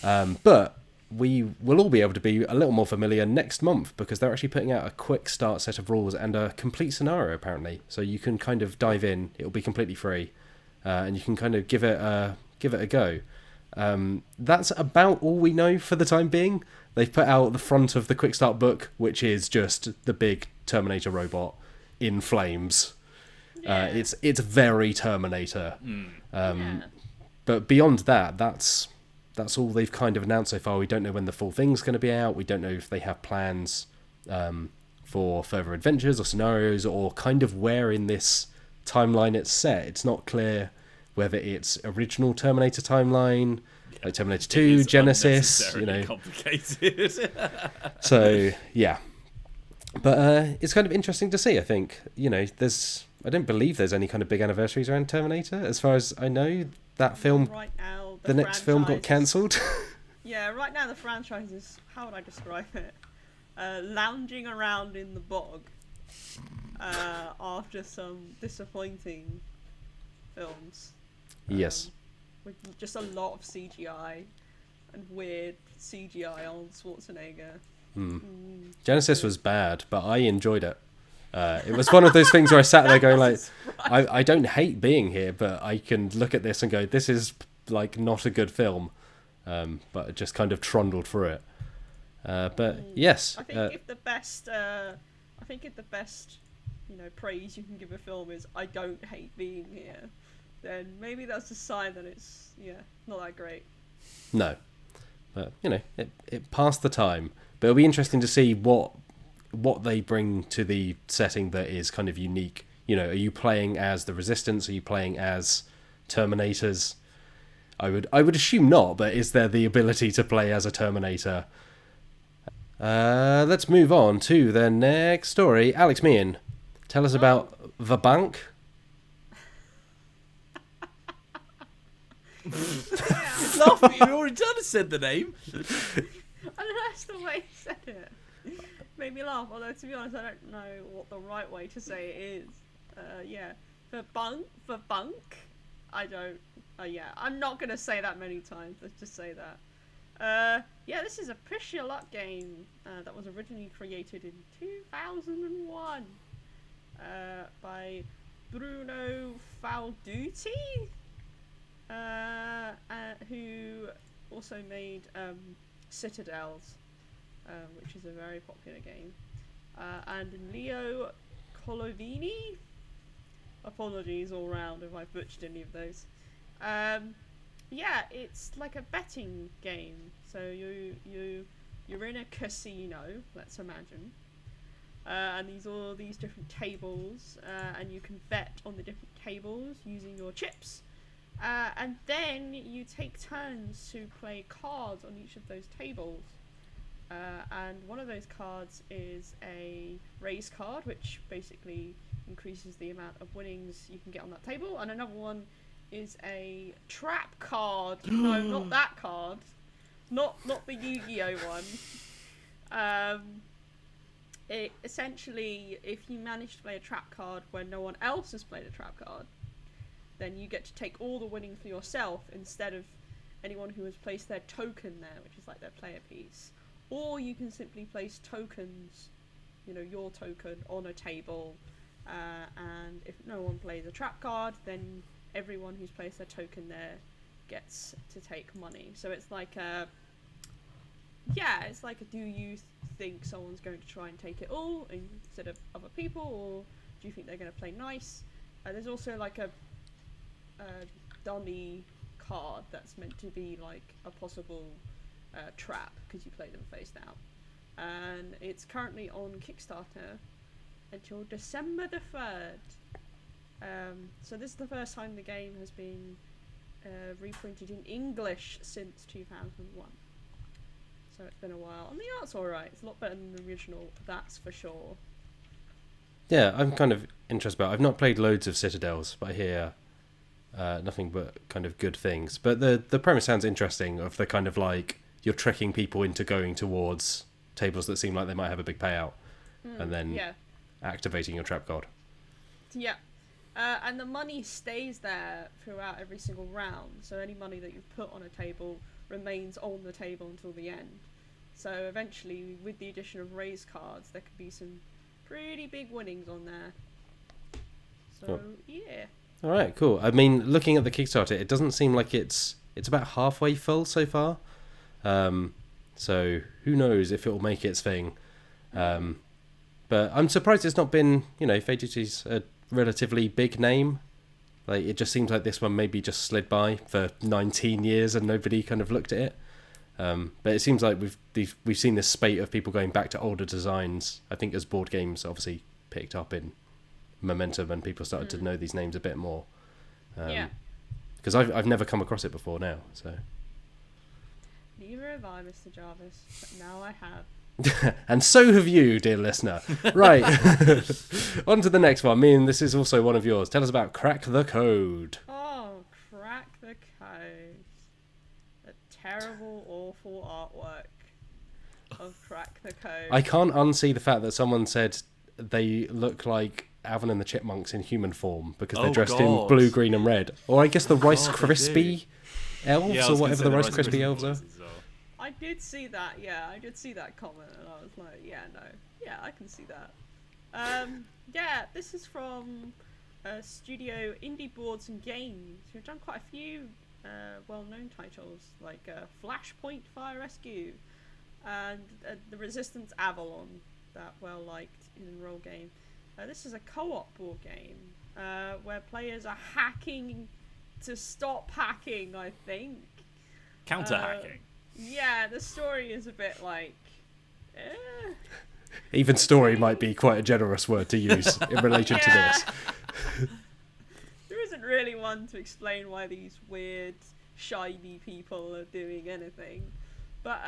But we will all be able to be a little more familiar next month, because they're actually putting out a quick start set of rules and a complete scenario apparently. So you can kind of dive in. It'll be completely free, and you can kind of give it a go. That's about all we know for the time being. They've put out the front of the quick start book, which is just the big Terminator robot in flames. Yeah. It's very Terminator. Yeah. But beyond that, that's all they've kind of announced so far. We don't know when the full thing's going to be out. We don't know if they have plans for further adventures or scenarios, or kind of where in this timeline it's set. It's not clear whether it's original Terminator timeline, like Terminator 2, Genesis, complicated. So yeah, but it's kind of interesting to see. I think I don't believe there's any kind of big anniversaries around Terminator, as far as I know. That film, Right now, the next film got cancelled. Yeah, right now the franchise is, how would I describe it? Lounging around in the bog after some disappointing films. Yes. With just a lot of CGI and weird CGI on Schwarzenegger. Genesis was bad, but I enjoyed it. It was one of those things where I sat there going like, I don't hate being here, but I can look at this and go, this is like not a good film. But I just kind of trundled through it. But yes, I think if the best praise you can give a film is I don't hate being here, then maybe that's a sign that it's not that great. No, but it passed the time. But it'll be interesting to see what they bring to the setting that is kind of unique. Are you playing as the Resistance? Are you playing as Terminators? I would assume not, but is there the ability to play as a Terminator? Let's move on to the next story. Alex Meehan, tell us about The Bank. Laughing, you already said the name. I don't know, that's the way he said it. Made me laugh, although to be honest I don't know what the right way to say it is. For bunk, I don't, I'm not going to say that many times, let's just say that. This is a push your luck game that was originally created in 2001 by Bruno Falduti, who also made Citadels, which is a very popular game, and Leo Colovini. Apologies all round if I butchered any of those. yeah, it's like a betting game. So you're in a casino, let's imagine, and all these different tables, and you can bet on the different tables using your chips, and then you take turns to play cards on each of those tables. And one of those cards is a raise card, which basically increases the amount of winnings you can get on that table, and another one is a trap card. No, not that card. Not the Yu-Gi-Oh one. It essentially, if you manage to play a trap card when no one else has played a trap card, then you get to take all the winning for yourself instead of anyone who has placed their token there, which is like their player piece. Or you can simply place tokens, your token on a table, and if no one plays a trap card, then everyone who's placed their token there gets to take money. So it's like it's like do you think someone's going to try and take it all instead of other people, or do you think they're going to play nice? There's also like a dummy card that's meant to be like a possible trap because you play them face down, and it's currently on Kickstarter until December the 3rd. So this is the first time the game has been reprinted in English since 2001. So it's been a while, and the art's alright. It's a lot better than the original, that's for sure. Yeah, I'm kind of interested about it. I've not played loads of Citadels, but I hear nothing but kind of good things. But the premise sounds interesting, of the kind of like you're tricking people into going towards tables that seem like they might have a big payout, and then activating your trap card. Yeah. And the money stays there throughout every single round, so any money that you've put on a table remains on the table until the end. So eventually, with the addition of raise cards, there could be some pretty big winnings on there. So, yeah. Alright, cool. I mean, looking at the Kickstarter, it doesn't seem like it's about halfway full so far. So, who knows if it will make its thing. But I'm surprised it's not been, Fade Duty's a relatively big name. Like, it just seems like this one maybe just slid by for 19 years and nobody kind of looked at it. But it seems like we've seen this spate of people going back to older designs. I think as board games obviously picked up in momentum and people started to know these names a bit more. Because I've never come across it before now. So. Neither have I, Mr. Jarvis, but now I have. And so have you, dear listener. Right. On to the next one. Meehan, this is also one of yours. Tell us about Crack the Code. Oh, Crack the Code. The terrible, awful artwork of Crack the Code. I can't unsee the fact that someone said they look like Alvin and the Chipmunks in human form because they're dressed in blue, green and red. Or I guess the Rice Krispie elves, or whatever the Rice Krispie elves are. I did see that, I did see that comment, and I was like, I can see that. This is from Studio Indie Boards and Games, who've done quite a few well-known titles, like Flashpoint Fire Rescue, and The Resistance Avalon, that well-liked in-roll game. This is a co-op board game, where players are hacking to stop hacking, I think. Counter-hacking. Yeah, the story is a bit like... Even story might be quite a generous word to use in relation to this. There isn't really one to explain why these weird, shiny people are doing anything. But,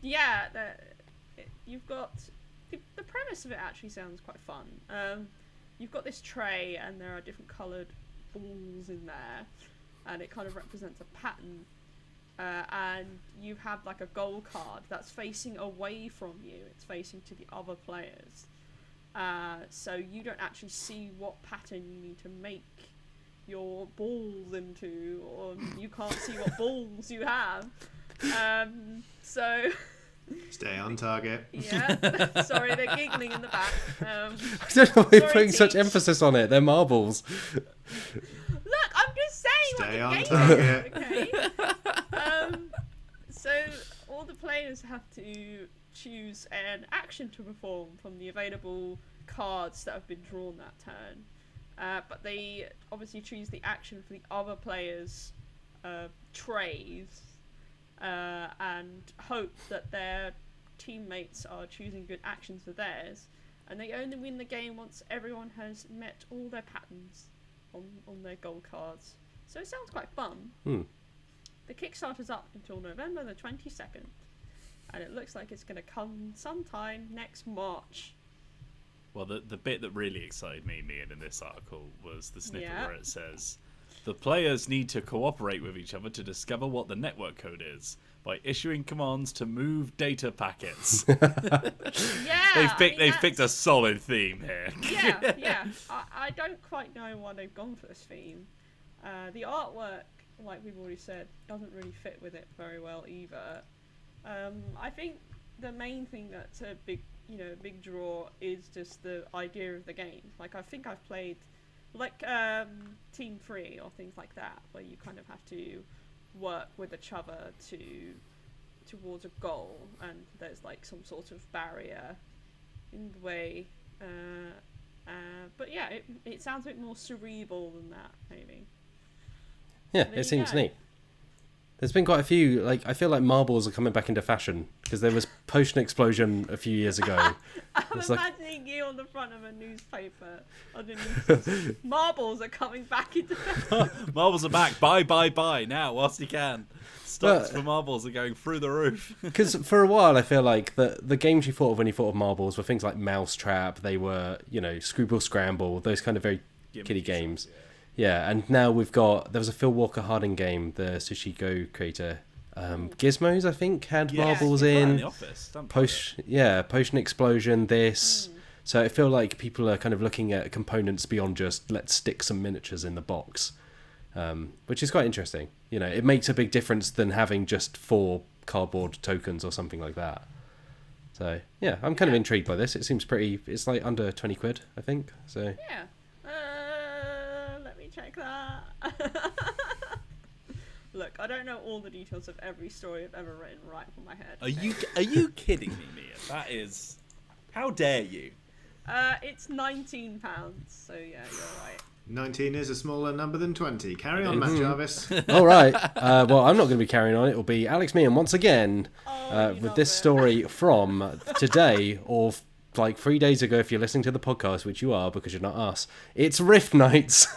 you've got... The premise of it actually sounds quite fun. You've got this tray, and there are different coloured balls in there, and it kind of represents a pattern. And you have like a goal card that's facing away from you. It's facing to the other players. So you don't actually see what pattern you need to make your balls into, or you can't see what balls you have. So... Stay on target. Yeah. Sorry, they're giggling in the back. I don't know why you're putting such emphasis on it. They're marbles. Look, I'm just saying. Stay what the on game target. is, okay? So all the players have to choose an action to perform from the available cards that have been drawn that turn. But they obviously choose the action for the other players trays and hope that their teammates are choosing good actions for theirs, and they only win the game once everyone has met all their patterns on their goal cards. So it sounds quite fun. The Kickstarter's up until November the 22nd, and it looks like it's going to come sometime next March. Well, the bit that really excited me, Meehan, in this article was the snippet Yeah. where it says, the players need to cooperate with each other to discover what the network code is by issuing commands to move data packets. Yeah, They've picked a solid theme here. Yeah. I don't quite know why they've gone for this theme. The artwork, like we've already said, doesn't really fit with it very well either. I think the main thing that's a big draw is just the idea of the game. Like, I think I've played like Team 3 or things like that, where you kind of have to work with each other towards a goal, and there's like some sort of barrier in the way. But yeah, it sounds a bit more cerebral than that, maybe. Yeah, There it you seems go. neat. There's been quite a few, like, I feel like marbles are coming back into fashion, because there was Potion Explosion a few years ago. I'm It's like- imagining you on the front of a newspaper underneath. Marbles are coming back into fashion. Marbles are back. Buy now whilst you can. Stocks for marbles are going through the roof. Because for a while, I feel like the games you thought of when you thought of marbles were things like Mousetrap, they were, Screwball Scramble, those kind of very kiddie games. Yeah, and now there was a Phil Walker Harding game, the Sushi Go creator. Gizmos, I think, had marbles in in. the office. Potion Explosion, this. So I feel like people are kind of looking at components beyond just let's stick some miniatures in the box, which is quite interesting. It makes a big difference than having just 4 cardboard tokens or something like that. So yeah, I'm kind of intrigued by this. It seems it's like under 20 quid, I think. So Yeah. Let me check that. Look, I don't know all the details of every story I've ever written right from my head. Are you kidding me, Mia? That is, how dare you? It's £19, so yeah, you're right. 19 is a smaller number than 20. Carry on, Matt Jarvis. all right. Well, I'm not going to be carrying on. It will be Alex Meehan once again with love this it. story from today, or like 3 days ago if you're listening to the podcast, which you are because you're not us. It's Rift Nights.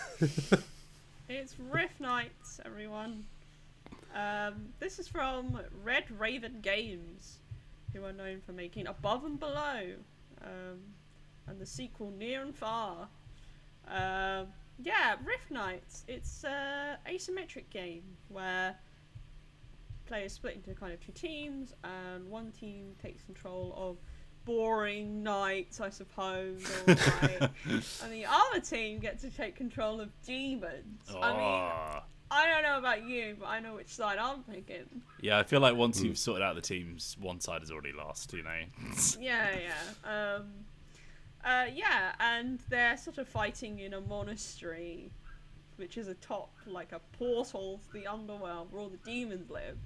It's Rift Nights, everyone. This is from Red Raven Games, who are known for making Above and Below, and the sequel Near and Far. Rift Nights. It's an asymmetric game where players split into kind of 2 teams, and one team takes control of boring knights, I suppose, all right, and the other team gets to take control of demons. I mean, I don't know about you, but I know which side I'm picking. Yeah, I feel like once you've sorted out the teams, one side has already lost, Yeah. And they're sort of fighting in a monastery, which is atop like a portal to the underworld where all the demons live.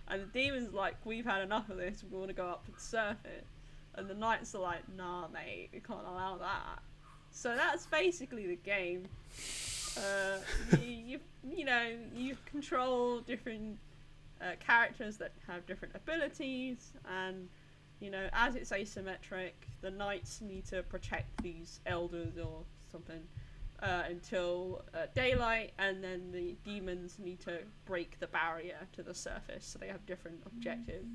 And the demons like, we've had enough of this, we want to go up and surf it. And the knights are like, nah, mate, we can't allow that. So that's basically the game. You control different characters that have different abilities, and as it's asymmetric, the knights need to protect these elders or something until daylight, and then the demons need to break the barrier to the surface, so they have different objectives.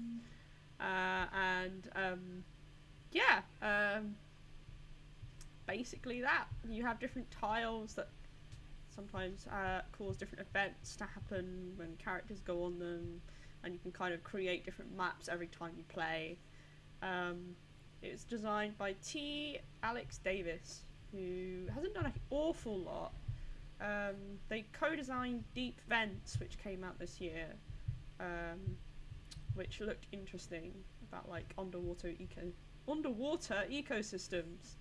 Basically that. You have different tiles that sometimes cause different events to happen when characters go on them, and you can kind of create different maps every time you play. It's designed by Alex Davis, who hasn't done an awful lot. They co-designed Deep Vents, which came out this year, which looked interesting, about like underwater ecosystems.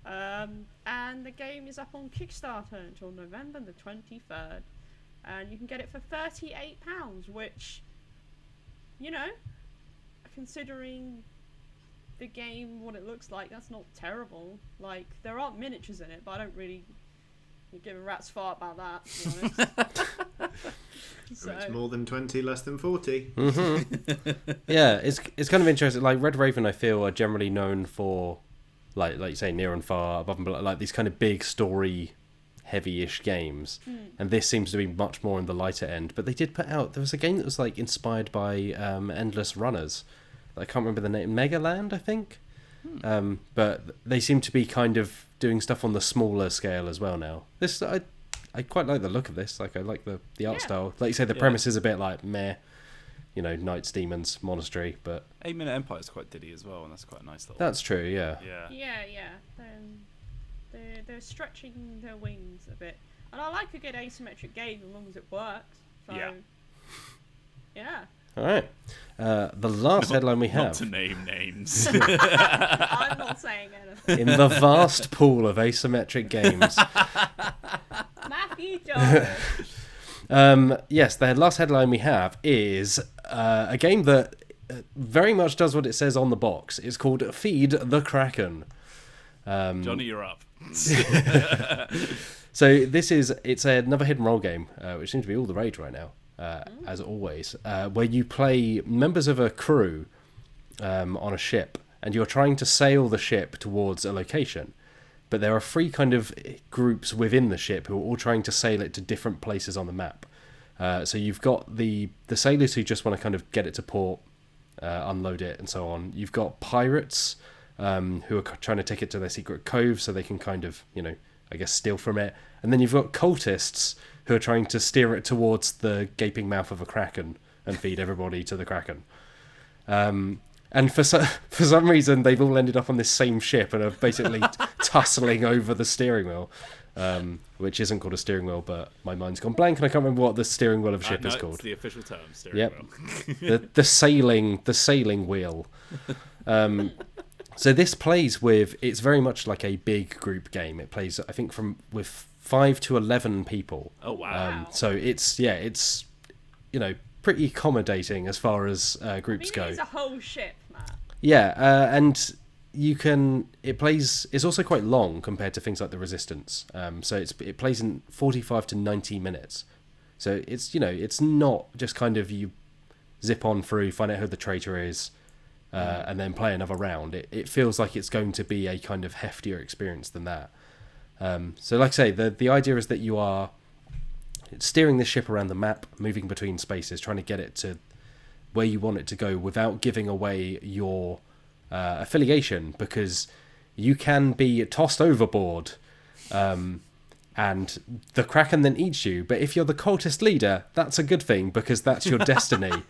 And the game is up on Kickstarter until November the 23rd, and you can get it for £38, which, considering the game, what it looks like, that's not terrible. Like, there aren't miniatures in it, but I don't really You give a rat's fart about that, to be honest. So, It's more than 20, less than 40. Yeah, it's kind of interesting. Like Red Raven, I feel, are generally known for, like you say, near and far, above and below, like these kind of big story, heavy-ish games. And this seems to be much more on the lighter end. But they did put out, there was a game that was like inspired by Endless Runners. I can't remember the name, Megaland, I think. But they seem to be kind of doing stuff on the smaller scale as well now. This I quite like the look of this. Like I like the art style. Like you say, the premise is a bit like meh, knights, demons, monastery, but 8 Minute Empire is quite diddy as well, and that's quite a nice little. that's true. Yeah. Yeah. They're stretching their wings a bit, and I like a good asymmetric game as long as it works. So, yeah. All right. The last headline we Not have to name names. I'm not saying anything. in the vast pool of asymmetric games. Matthew Jones. Yes, the last headline we have is a game that very much does what it says on the box. It's called Feed the Kraken. Johnny, you're up. So it's another hidden role game, which seems to be all the rage right now, as always, where you play members of a crew on a ship, and you're trying to sail the ship towards a location. But there are 3 kind of groups within the ship who are all trying to sail it to different places on the map. So you've got the sailors who just want to kind of get it to port, unload it, and so on. You've got pirates who are trying to take it to their secret cove so they can kind of, I guess, steal from it. And then you've got cultists who are trying to steer it towards the gaping mouth of a kraken and feed everybody to the kraken. And for some reason, they've all ended up on this same ship and are basically tussling over the steering wheel, which isn't called a steering wheel, but my mind's gone blank and I can't remember what the steering wheel of a ship is called. It's the official term, steering wheel. the sailing wheel. So this plays with, it's very much like a big group game. It plays, I think, with 5 to 11 people. Oh wow! So it's pretty accommodating as far as groups go. It's a whole ship, Matt. Yeah, and it's also quite long compared to things like the Resistance. So it plays in 45 to 90 minutes. So it's not just kind of you zip on through, find out who the traitor is, and then play another round. It feels like it's going to be a kind of heftier experience than that. So like I say, the idea is that you are steering the ship around the map, moving between spaces, trying to get it to where you want it to go without giving away your affiliation, because you can be tossed overboard and the Kraken then eats you. But if you're the cultist leader, that's a good thing because that's your destiny.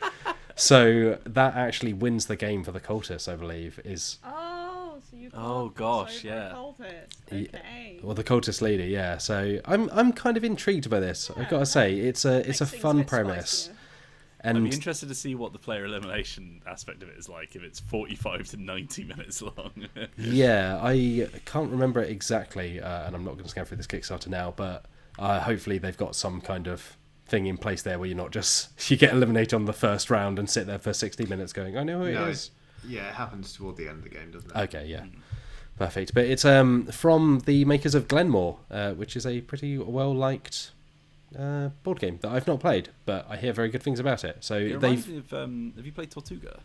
So that actually wins the game for the cultists, I believe, is... Oh, so you Oh, gosh, yeah. cultist. Okay. Well, the cultist leader, yeah. So I'm kind of intrigued by this. I've got to say, it's a Makes things fun bit premise. spicier. I'd be And interested to see what the player elimination aspect of it is like, if it's 45 to 90 minutes long. yeah, I can't remember it exactly, and I'm not going to scan through this Kickstarter now, but hopefully they've got some kind of thing in place there where you're not just, you get eliminated on the first round and sit there for 60 minutes going, I know who it is. Yeah, it happens toward the end of the game, doesn't it? Okay, yeah. Perfect. But it's from the makers of Glenmore, which is a pretty well-liked board game that I've not played, but I hear very good things about it. So It reminds me of, have you played Tortuga?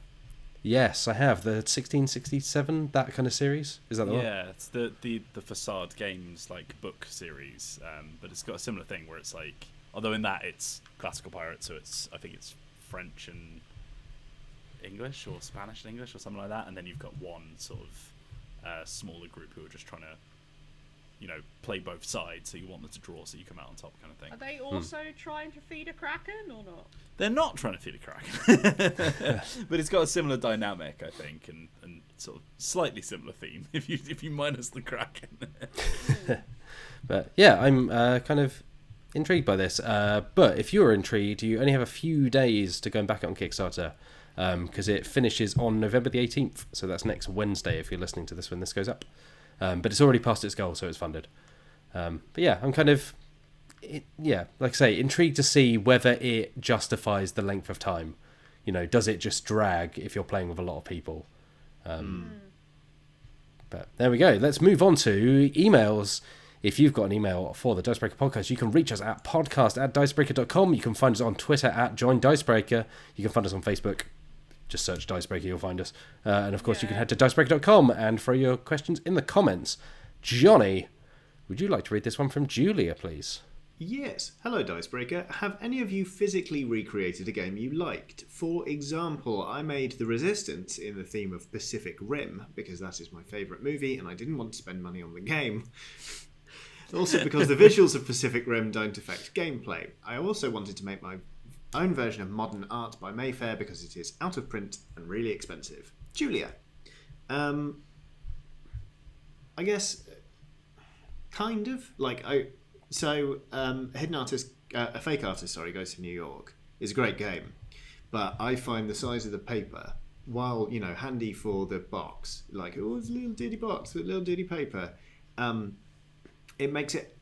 Yes, I have. The 1667, that kind of series? Is that the one? Yeah, it's the Facade Games like book series, but it's got a similar thing where it's like, although in that it's classical pirates, so I think it's French and English or Spanish and English or something like that, and then you've got one sort of smaller group who are just trying to, play both sides, so you want them to draw so you come out on top, kind of thing. Are they also trying to feed a kraken or not? They're not trying to feed a kraken, but it's got a similar dynamic, I think, and sort of slightly similar theme if you minus the kraken. But yeah, I'm kind of intrigued by this. But if you're intrigued, you only have a few days to go and back it on Kickstarter, because it finishes on November the 18th, so that's next Wednesday if you're listening to this when this goes up. But it's already passed its goal, so it's funded. But yeah, I'm kind of, like I say, intrigued to see whether it justifies the length of time. Does it just drag if you're playing with a lot of people? But there we go. Let's move on to emails. If you've got an email for the Dicebreaker podcast, you can reach us at podcast@dicebreaker.com. You can find us on Twitter at Join Dicebreaker. You can find us on Facebook. Just search Dicebreaker, you'll find us. And of course, you can head to dicebreaker.com and throw your questions in the comments. Johnny, would you like to read this one from Julia, please? Yes. Hello, Dicebreaker. Have any of you physically recreated a game you liked? For example, I made The Resistance in the theme of Pacific Rim, because that is my favourite movie, and I didn't want to spend money on the game. Also because the visuals of Pacific Rim don't affect gameplay. I also wanted to make my own version of Modern Art by Mayfair because it is out of print and really expensive. Julia. I guess, kind of. Hidden Artist, a fake artist, goes to New York. It's a great game, but I find the size of the paper, while handy for the box, it's a little ditty box with little ditty paper. It makes it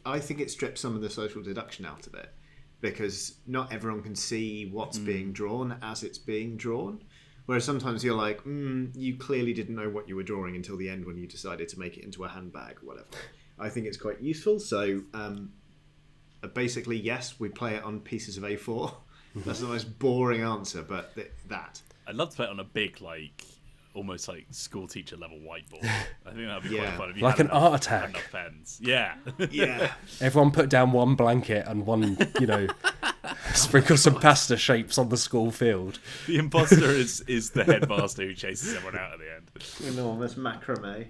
I think it strips some of the social deduction out of it, because not everyone can see what's being drawn as it's being drawn. Whereas sometimes you're like, you clearly didn't know what you were drawing until the end when you decided to make it into a handbag or whatever. I think it's quite useful. So basically, yes, we play it on pieces of A4. That's the most boring answer, but that. I'd love to play it on a big, almost school teacher level whiteboard. I think that'd be quite fun. If you like had an art attack. had enough pens. Yeah. Yeah. Everyone put down one blanket and one, sprinkle some pasta shapes on the school field. The imposter is the headmaster who chases everyone out at the end. Enormous macrame.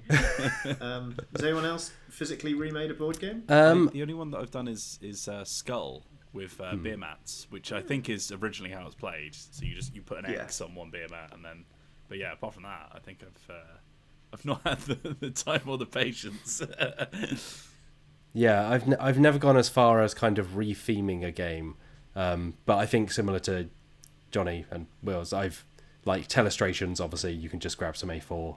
Has anyone else physically remade a board game? The only one that I've done is Skull with beer mats, which I think is originally how it's played. So you put an X on one beer mat and then. But yeah, apart from that, I think I've not had the time or the patience. Yeah, I've never gone as far as kind of re-theming a game, but I think similar to Johnny and Will's, I've Telestrations. Obviously, you can just grab some A4.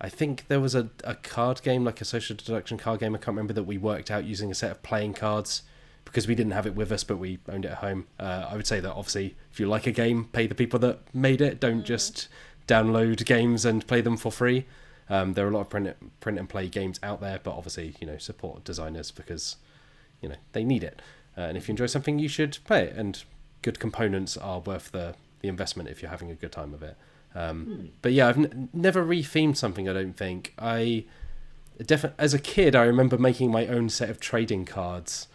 I think there was a card game, like a social deduction card game. I can't remember, that we worked out using a set of playing cards. Because we didn't have it with us, but we owned it at home. I would say that obviously, if you like a game, pay the people that made it. Don't just download games and play them for free. There are a lot of print and play games out there, but obviously, support designers because, they need it. And if you enjoy something, you should play it. And good components are worth the investment if you're having a good time with it. But yeah, I've never re-themed something. I don't think as a kid, I remember making my own set of trading cards.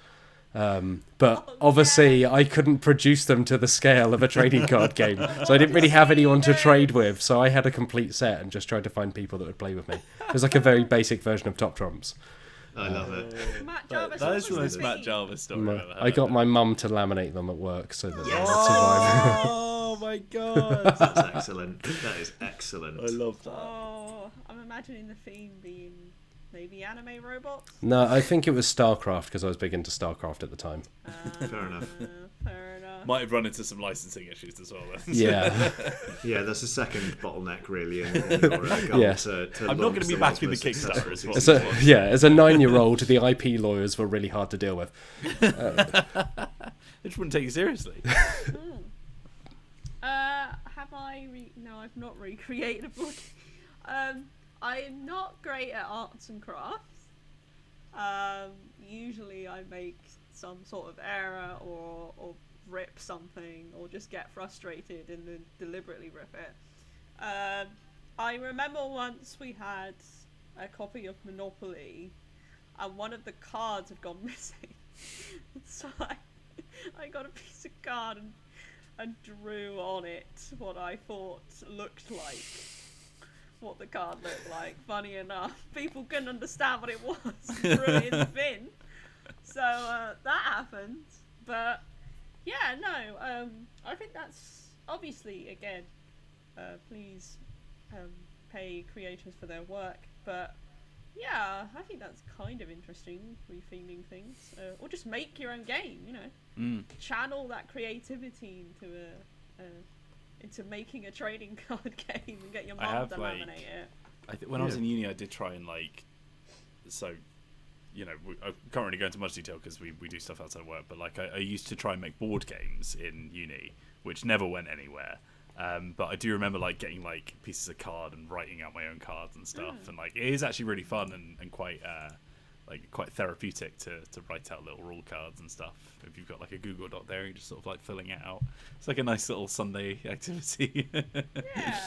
But obviously I couldn't produce them to the scale of a trading card game, so I didn't really have anyone to trade with, so I had a complete set and just tried to find people that would play with me. It was like a very basic version of Top Trumps. I love it. Matt Jarvis, That is the most Matt Jarvis story I've ever heard. I got my mum to laminate them at work so that they would survive. Oh my god, That's excellent. That is excellent. I love that. Oh, I'm imagining the theme being maybe anime robots. No, I think it was StarCraft because I was big into StarCraft at the time. Fair enough. Fair enough. Might have run into some licensing issues as well then. Yeah. Yeah, that's a second bottleneck really in your goal Yes. to I'm not going to be backing the Kickstarter as well. As a 9-year-old, the IP lawyers were really hard to deal with. They just wouldn't take you seriously. Have I? No, I've not recreated a book. I'm not great at arts and crafts. Usually I make some sort of error or rip something or just get frustrated and then deliberately rip it. I remember once we had a copy of Monopoly and one of the cards had gone missing. So I got a piece of card and drew on it what I thought looked like what the card looked like. Funny enough, people couldn't understand what it was and threw it in the bin. So that happened. But yeah, no, I think that's obviously, again, please pay creators for their work. But yeah, I think that's kind of interesting, retheming things. Or just make your own game, channel that creativity into making a trading card game and get your mum to laminate it. When I was in uni, I did try and I can't really go into much detail because we do stuff outside of work, but I used to try and make board games in uni, which never went anywhere. But I do remember like getting like pieces of card and writing out my own cards and stuff, and like it is actually really fun and quite therapeutic to write out little rule cards and stuff. If you've got like a Google Doc there, you're just sort of like filling it out. It's like a nice little Sunday activity. Yeah.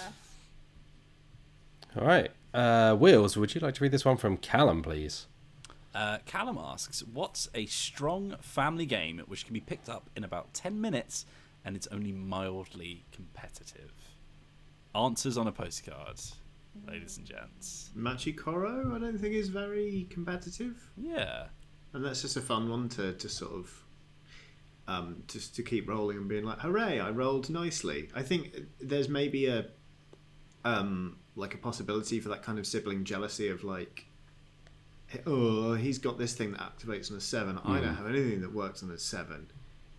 All right. Wheels, would you like to read this one from Callum, please? Callum asks, what's a strong family game which can be picked up in about 10 minutes and it's only mildly competitive? Answers on a postcard, ladies and gents. Machikoro, I don't think is very competitive. Yeah. And that's just a fun one to sort of just to keep rolling and being like, hooray, I rolled nicely. I think there's maybe a like a possibility for that kind of sibling jealousy of like, oh, he's got this thing that activates on a 7. I don't have anything that works on a 7.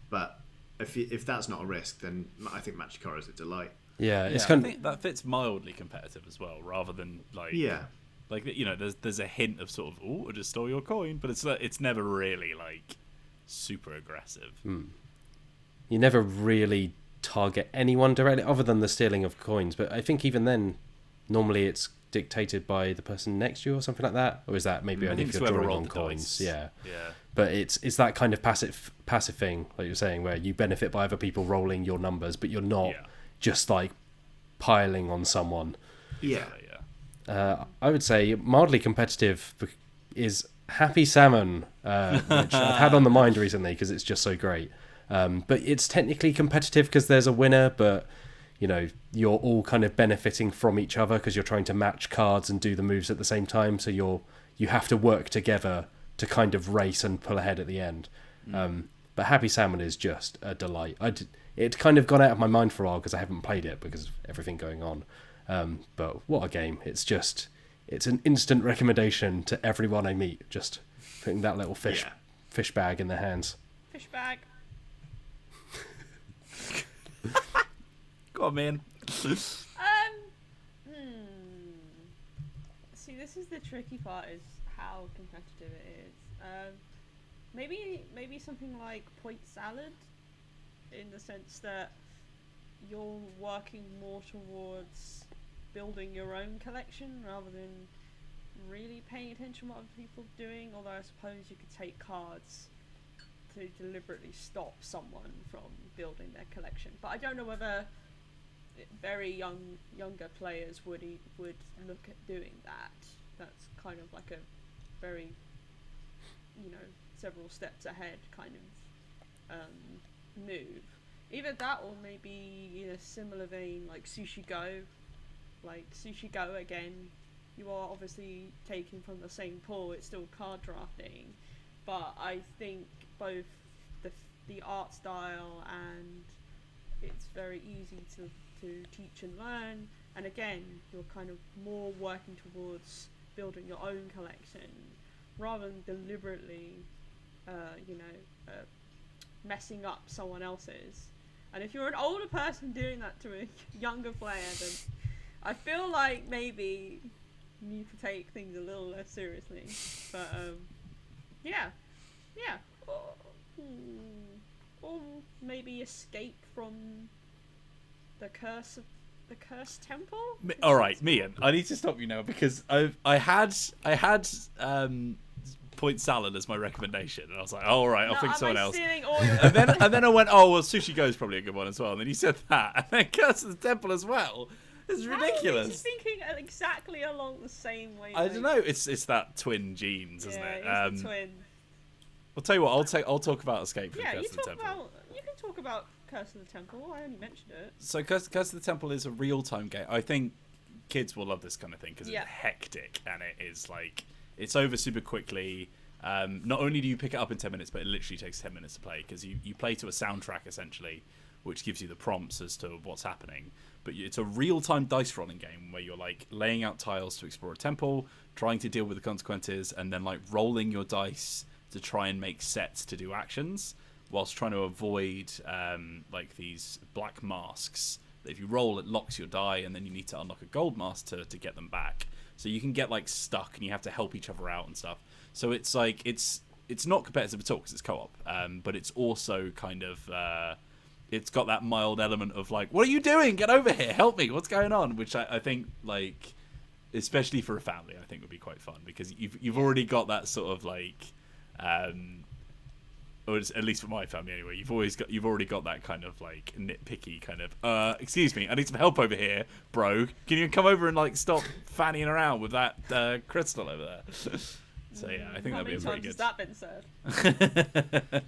But if that's not a risk, then I think Machikoro is a delight. Yeah, it's I kind think that fits mildly competitive as well, rather than like like there's a hint of sort of I just stole your coin, but it's never really like super aggressive. You never really target anyone directly, other than the stealing of coins. But I think even then, normally it's dictated by the person next to you or something like that. Or is that maybe only if you're drawing on coins? Yeah. But it's that kind of passive thing, like you're saying, where you benefit by other people rolling your numbers, but you're not just like piling on someone. I would say mildly competitive is Happy Salmon, which I've had on the mind recently because it's just so great. But it's technically competitive because there's a winner, but you're all kind of benefiting from each other because you're trying to match cards and do the moves at the same time. So you have to work together to kind of race and pull ahead at the end. But Happy Salmon is just a delight. It's kind of gone out of my mind for a while because I haven't played it because of everything going on. But what a game. It's an instant recommendation to everyone I meet, just putting that little fish bag in their hands. Fish bag. Go on, man. See, this is the tricky part, is how competitive it is. Maybe something like point salad, in the sense that you're working more towards building your own collection rather than really paying attention to what other people are doing. Although I suppose you could take cards to deliberately stop someone from building their collection. But I don't know whether very younger players would look at doing that. That's kind of like a very, several steps ahead kind of move. Either that, or maybe in a similar vein, like Sushi Go. Like Sushi Go, again, you are obviously taking from the same pool. It's still card drafting, but I think both the art style and it's very easy to teach and learn. And again, you're kind of more working towards building your own collection rather than deliberately, messing up someone else's. And if you're an older person doing that to a younger player, then I feel like maybe you need to take things a little less seriously. But or maybe escape from the cursed temple. All right, Meehan, I need to stop you now because I had point salad as my recommendation, and I was like, oh, all right, I'll think someone else. And then I went, oh well, Sushi Go is probably a good one as well. And then you said that, and then Curse of the Temple as well. It's ridiculous. I was thinking exactly along the same way. I don't know. It's that twin genes, isn't it? It's the twin. I'll tell you what. I'll talk about Escape from Curse of the Temple. You can talk about Curse of the Temple. I only mentioned it. So Curse of the Temple is a real-time game. I think kids will love this kind of thing because it's hectic and it is like it's over super quickly. Not only do you pick it up in 10 minutes, but it literally takes 10 minutes to play because you play to a soundtrack essentially, which gives you the prompts as to what's happening. But it's a real-time dice rolling game where you're like laying out tiles to explore a temple, trying to deal with the consequences, and then like rolling your dice to try and make sets to do actions, whilst trying to avoid like these black masks. If you roll, it locks your die, and then you need to unlock a gold mask to get them back. So you can get like stuck, and you have to help each other out and stuff. So it's like it's not competitive at all because it's co-op, but it's also kind of it's got that mild element of like, what are you doing? Get over here, help me, what's going on? Which I think, like, especially for a family, I think would be quite fun, because you've already got that sort of like, or at least for my family anyway, you've already got that kind of like nitpicky kind of, excuse me, I need some help over here, bro. Can you come over and like stop fannying around with that crystal over there? So yeah, I think that'd be pretty good. How many times has that been said?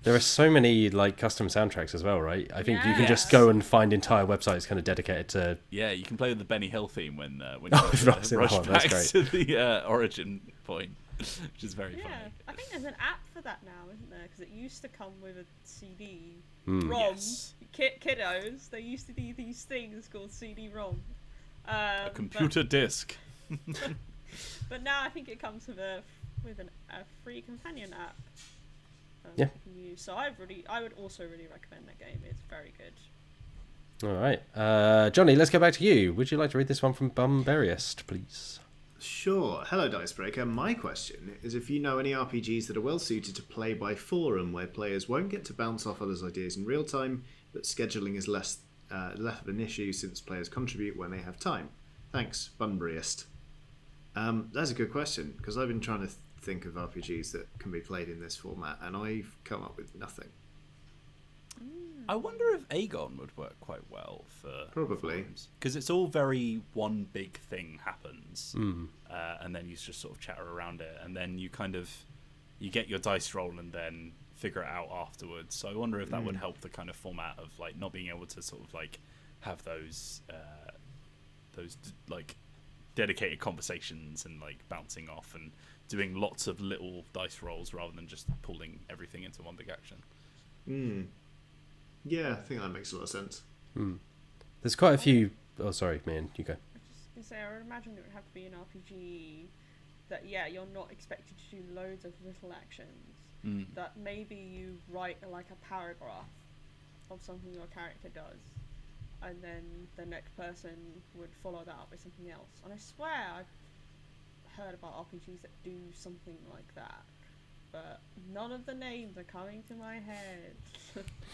There are so many like custom soundtracks as well, right? I think you can just Yes. go and find entire websites kind of dedicated to. Yeah, you can play with the Benny Hill theme when you Right, rush that's back great. to the origin point, which is very Yeah, funny. I think there's an app for that now, isn't there? Because it used to come with a CD Mm. ROM. Yes. Kiddos, there used to be these things called CD-ROM. A computer disc. But now I think it comes with a free companion app. Yeah. You can use. So I would also really recommend that game. It's very good. All right, Johnny, let's go back to you. Would you like to read this one from Bumberiest, please? Sure. Hello, Dicebreaker. My question is if you know any RPGs that are well suited to play by forum, where players won't get to bounce off others' ideas in real time, but scheduling is less of an issue since players contribute when they have time. Thanks, Bunburyist. That's a good question, because I've been trying to think of RPGs that can be played in this format, and I've come up with nothing. I wonder if Aegon would work quite well for Probably. because it's all very one big thing happens, Mm. and then you just sort of chatter around it, and then you get your dice roll and then figure it out afterwards. So I wonder if that would help the kind of format of like not being able to sort of like have those like dedicated conversations and like bouncing off and doing lots of little dice rolls rather than just pulling everything into one big action. Yeah, I think that makes a lot of sense. There's quite a few. Oh, sorry, man, you go. I just say I would imagine it would have to be an RPG that you're not expected to do loads of little actions. That maybe you write like a paragraph of something your character does, and then the next person would follow that up with something else. And I swear I've heard about RPGs that do something like that, but none of the names are coming to my head.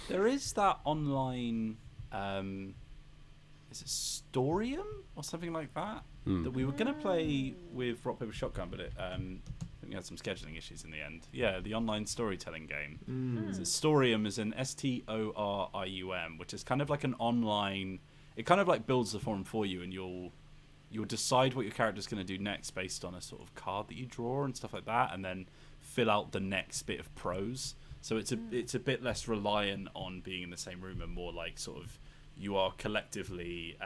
There is that online, is it Storium or something like that? That we were going to play with Rock Paper Shotgun, but I think we had some scheduling issues in the end. Yeah, the online storytelling game. So Storium is an Storium, which is kind of like an online. It kind of like builds the forum for you, and you'll decide what your character's going to do next based on a sort of card that you draw and stuff like that, and then fill out the next bit of prose. So it's a bit less reliant on being in the same room and more like sort of you are collectively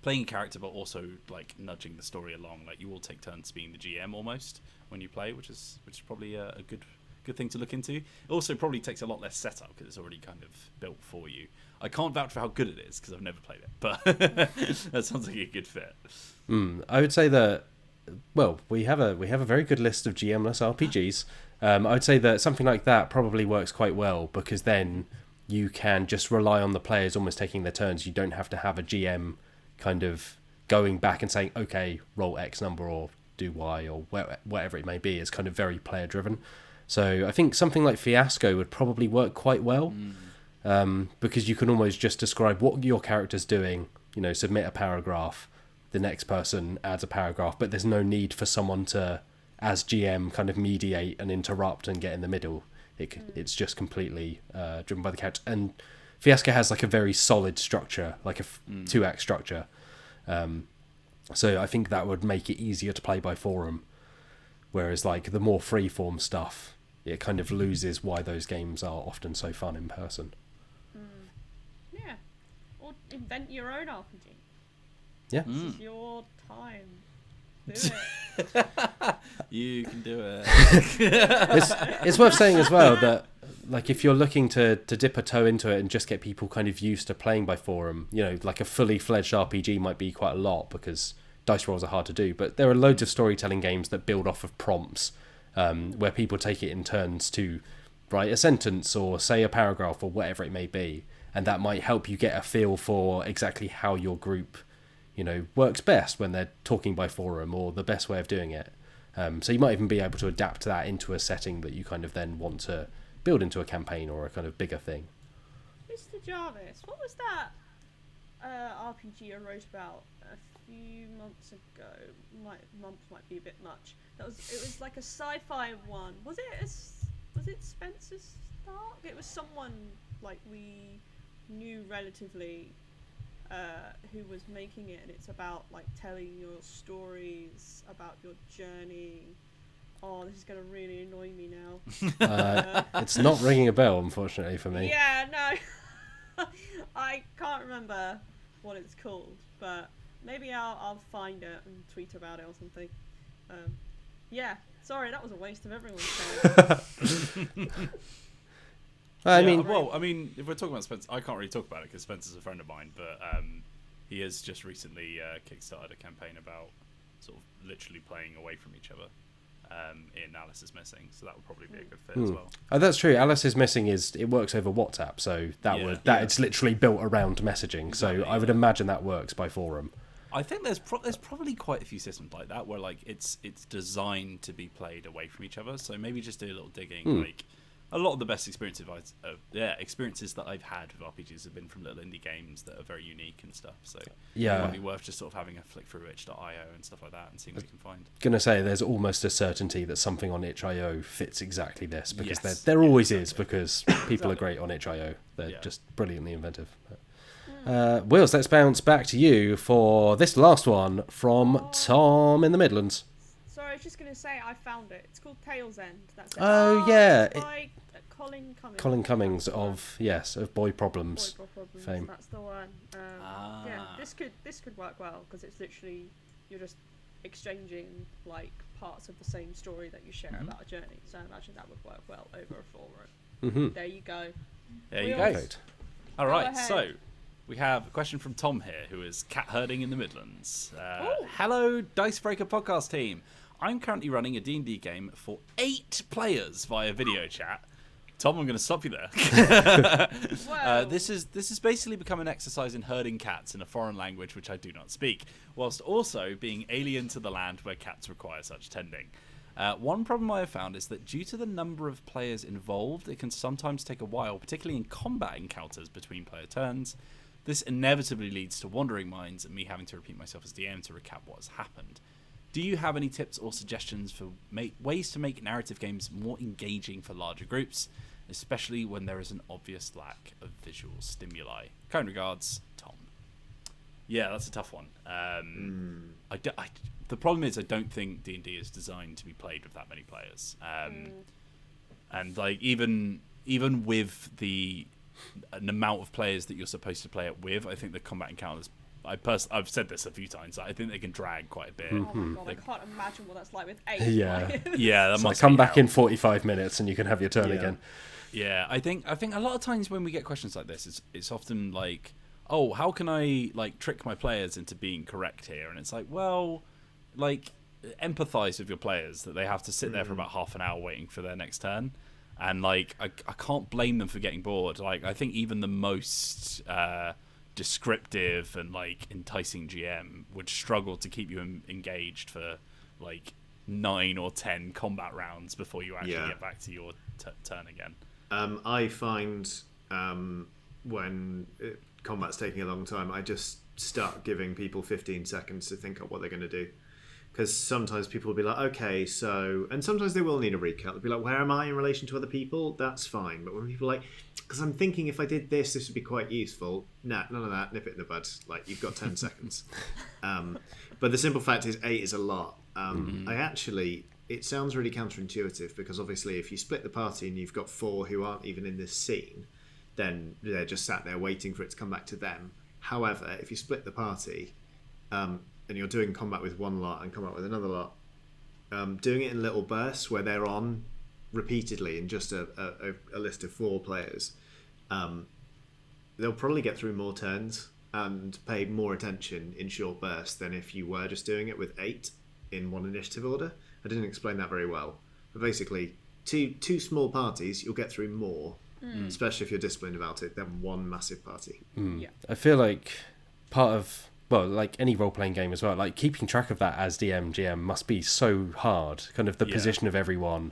playing a character, but also like nudging the story along. Like you all take turns being the GM almost when you play, which is probably a good thing to look into. It also probably takes a lot less setup because it's already kind of built for you. I can't vouch for how good it is because I've never played it, but that sounds like a good fit. I would say that. Well, we have a very good list of GM-less RPGs. I would say that something like that probably works quite well because then you can just rely on the players almost taking their turns. You don't have to have a GM kind of going back and saying, okay, roll X number or do Y or whatever it may be. It's kind of very player-driven. So I think something like Fiasco would probably work quite well because you can almost just describe what your character's doing, submit a paragraph, the next person adds a paragraph, but there's no need for someone to, as GM, kind of mediate and interrupt and get in the middle. It's just completely driven by the character. And Fiasco has like a very solid structure, like a 2-act structure. So I think that would make it easier to play by forum. Whereas like the more free-form stuff, it kind of loses why those games are often so fun in person. Yeah. Or invent your own RPG. Yeah. This is your time. Do it. You can do it. It's worth saying as well that like if you're looking to dip a toe into it and just get people kind of used to playing by forum, like a fully fledged RPG might be quite a lot because dice rolls are hard to do, but there are loads of storytelling games that build off of prompts where people take it in turns to write a sentence or say a paragraph or whatever it may be, and that might help you get a feel for exactly how your group works best when they're talking by forum or the best way of doing it. So you might even be able to adapt that into a setting that you kind of then want to build into a campaign or a kind of bigger thing. Mr. Jarvis, what was that RPG I wrote about a few months ago? Month might be a bit much. It was like a sci-fi one. Was it Spencer Stark? It was someone like we knew relatively who was making it, and it's about like telling your stories about your journey. Oh, this is going to really annoy me now. It's not ringing a bell, unfortunately, for me. Yeah, no. I can't remember what it's called, but maybe I'll find it and tweet about it or something. Yeah, sorry, that was a waste of everyone's time. I Yeah, mean, well, I mean, if we're talking about Spencer, I can't really talk about it because Spencer's a friend of mine, but he has just recently kickstarted a campaign about sort of literally playing away from each other in Alice is Missing, so that would probably be a good fit as well. oh, that's true. Alice is Missing it works over WhatsApp, so it's literally built around messaging. So I would imagine that works by forum. I think there's probably quite a few systems like that where like it's designed to be played away from each other. So maybe just do a little digging. Like a lot of the best experiences that I've had with RPGs have been from little indie games that are very unique and stuff. So it might be worth just sort of having a flick through itch.io and stuff like that and seeing what you can find. Gonna say there's almost a certainty that something on itch.io fits exactly this, because there always is, because people are great on itch.io. They're just brilliantly inventive. Wills, let's bounce back to you for this last one from Tom in the Midlands. Sorry, I was just going to say I found it. It's called Tail's End. That's it. Oh, yeah. It's by Colin Cummings. Colin Cummings of Boy Problems Boy Problems, fame. That's the one. Yeah, this could work well because it's literally you're just exchanging like parts of the same story that you share about a journey. So I imagine that would work well over a forum. There you go. There you go. Perfect. All right, so we have a question from Tom here, who is cat herding in the Midlands. Hello, Dicebreaker podcast team. I'm currently running a D&D game for 8 players via video chat. Tom, I'm going to stop you there. This has basically become an exercise in herding cats in a foreign language which I do not speak, whilst also being alien to the land where cats require such tending. One problem I have found is that due to the number of players involved, it can sometimes take a while, particularly in combat encounters between player turns. This inevitably leads to wandering minds and me having to repeat myself as DM to recap what has happened. Do you have any tips or suggestions for ways to make narrative games more engaging for larger groups, especially when there is an obvious lack of visual stimuli? Kind regards, Tom. Yeah, that's a tough one. The problem is I don't think D&D is designed to be played with that many players. And like even with the amount of players that you're supposed to play it with, I think the combat encounters, I've said this a few times, I think they can drag quite a bit. Oh my god, I can't imagine what that's like with 8 Yeah. players. Yeah, that So must come be back hell. in 45 minutes and you can have your turn again. Yeah, I think a lot of times when we get questions like this, it's often like, oh, how can I like trick my players into being correct here? And it's like, well, like empathize with your players that they have to sit there for about half an hour waiting for their next turn. And like I can't blame them for getting bored. Like I think even the most descriptive and like enticing GM would struggle to keep you engaged for like 9 or 10 combat rounds before you actually get back to your turn again. I find when combat's taking a long time, I just start giving people 15 seconds to think of what they're going to do. Because sometimes people will be like, okay, so... And sometimes they will need a recap. They'll be like, where am I in relation to other people? That's fine. But when people are like, because I'm thinking if I did this would be quite useful. Nah, none of that. Nip it in the bud. Like, you've got 10 seconds. But the simple fact is 8 is a lot. I actually... It sounds really counterintuitive because obviously if you split the party and you've got 4 who aren't even in this scene, then they're just sat there waiting for it to come back to them. However, if you split the party... and you're doing combat with one lot and combat with another lot, doing it in little bursts where they're on repeatedly in just a list of 4 players, they'll probably get through more turns and pay more attention in short bursts than if you were just doing it with 8 in one initiative order. I didn't explain that very well. But basically, two small parties, you'll get through more, especially if you're disciplined about it, than one massive party. Yeah. I feel like part of... Well, like any role-playing game as well, like keeping track of that as DM, GM must be so hard, kind of the position of everyone.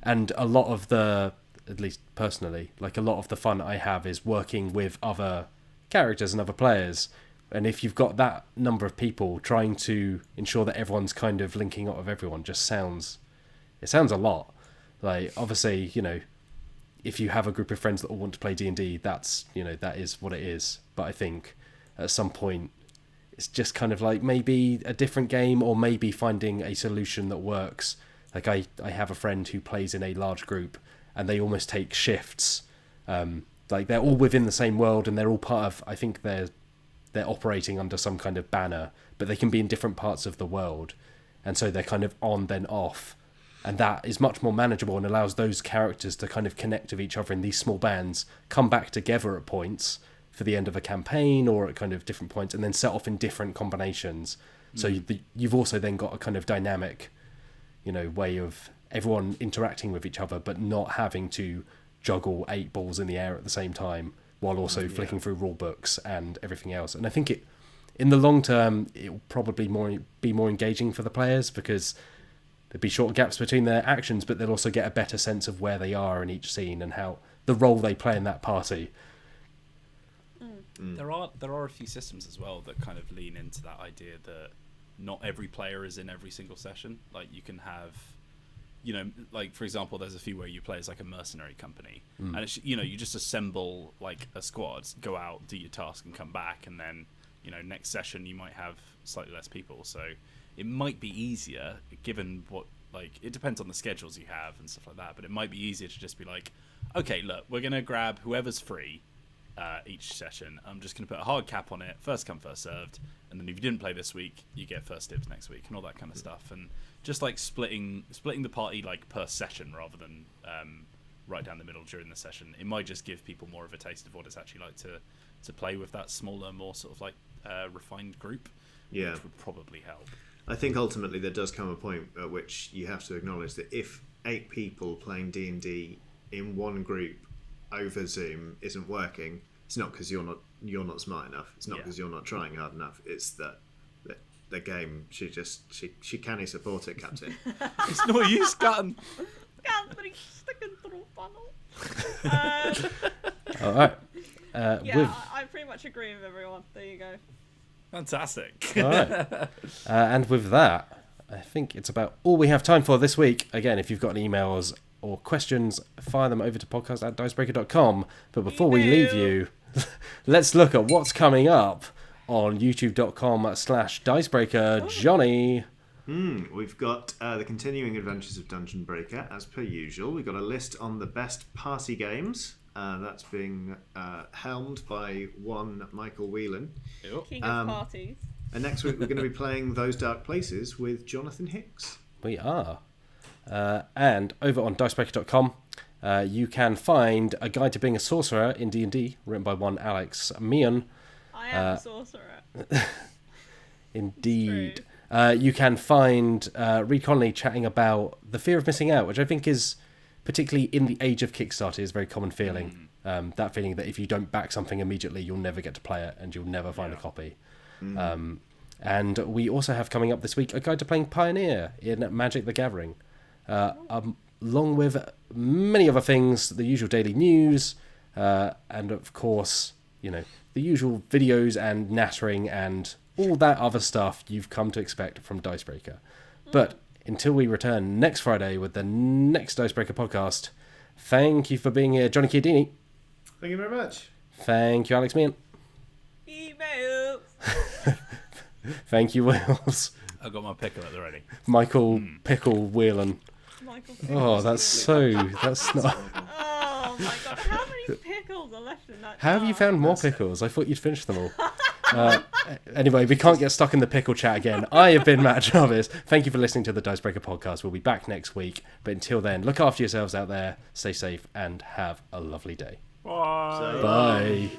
And a lot of the at least personally, like a lot of the fun I have is working with other characters and other players. And if you've got that number of people, trying to ensure that everyone's kind of linking up with everyone just sounds a lot. Like, obviously, if you have a group of friends that all want to play D&D, that's, that is what it is. But I think at some point it's just kind of like maybe a different game, or maybe finding a solution that works. Like I have a friend who plays in a large group, and they almost take shifts. Like they're all within the same world, and they're all part of, I think they're operating under some kind of banner, but they can be in different parts of the world. And so they're kind of on, then off. And that is much more manageable and allows those characters to kind of connect with each other in these small bands, come back together at points for the end of a campaign or at kind of different points, and then set off in different combinations. So you've also then got a kind of dynamic, way of everyone interacting with each other, but not having to juggle 8 balls in the air at the same time, while also flicking through rule books and everything else. And I think in the long term, it will probably be more engaging for the players, because there'd be short gaps between their actions, but they'll also get a better sense of where they are in each scene and how the role they play in that party. There are a few systems as well that kind of lean into that idea that not every player is in every single session. Like you can have, like for example, there's a few where you play as like a mercenary company, and it's, you just assemble like a squad, go out, do your task, and come back, and then next session you might have slightly less people. So it might be easier, given what, like, it depends on the schedules you have and stuff like that, but it might be easier to just be like, okay, look, we're gonna grab whoever's free each session. I'm just going to put a hard cap on it, first come, first served, and then if you didn't play this week, you get first dibs next week, and all that kind of stuff. And just like splitting the party like per session rather than right down the middle during the session, it might just give people more of a taste of what it's actually like to play with that smaller, more sort of like refined group, which would probably help. I think ultimately there does come a point at which you have to acknowledge that if 8 people playing D&D in one group over Zoom isn't working, it's not because you're not smart enough. It's not because you're not trying hard enough. It's that the game, she can't support it, Captain. It's no use, Captain. Captain, sticking through funnel. All right. I pretty much agree with everyone. There you go. Fantastic. All right. And with that, I think it's about all we have time for this week. Again, if you've got any emails or questions, fire them over to podcast@dicebreaker.com. But before we leave you, let's look at what's coming up on youtube.com/Dicebreaker. Johnny. We've got the continuing adventures of Dungeon Breaker, as per usual. We've got a list on the best party games. That's being helmed by one Michael Whelan. King of parties. And next week we're going to be playing Those Dark Places with Jonathan Hicks. We are. And over on Dicebreaker.com, you can find a guide to being a sorcerer in D&D, written by one Alex Meehan. I am a sorcerer. Indeed. You can find Reed Connolly chatting about the fear of missing out, which I think is, particularly in the age of Kickstarter, is a very common feeling. That feeling that if you don't back something immediately, you'll never get to play it and you'll never find a copy. And we also have coming up this week a guide to playing Pioneer in Magic the Gathering. Along with many other things, the usual daily news, and of course, the usual videos and nattering and all that other stuff you've come to expect from Dicebreaker. But until we return next Friday with the next Dicebreaker podcast, thank you for being here, Johnny Chiodini. Thank you very much. Thank you, Alex Meehan. Emails. Thank you, Wales. I've got my pickle at the ready. Michael Pickle Whelan. Michael. Oh, that's not. Oh my god! How many pickles are left in that? How have you found more pickles? I thought you'd finished them all. Anyway, we can't get stuck in the pickle chat again. I have been Matt Jarvis. Thank you for listening to the Dicebreaker podcast. We'll be back next week. But until then, look after yourselves out there, stay safe, and have a lovely day. Bye. Bye.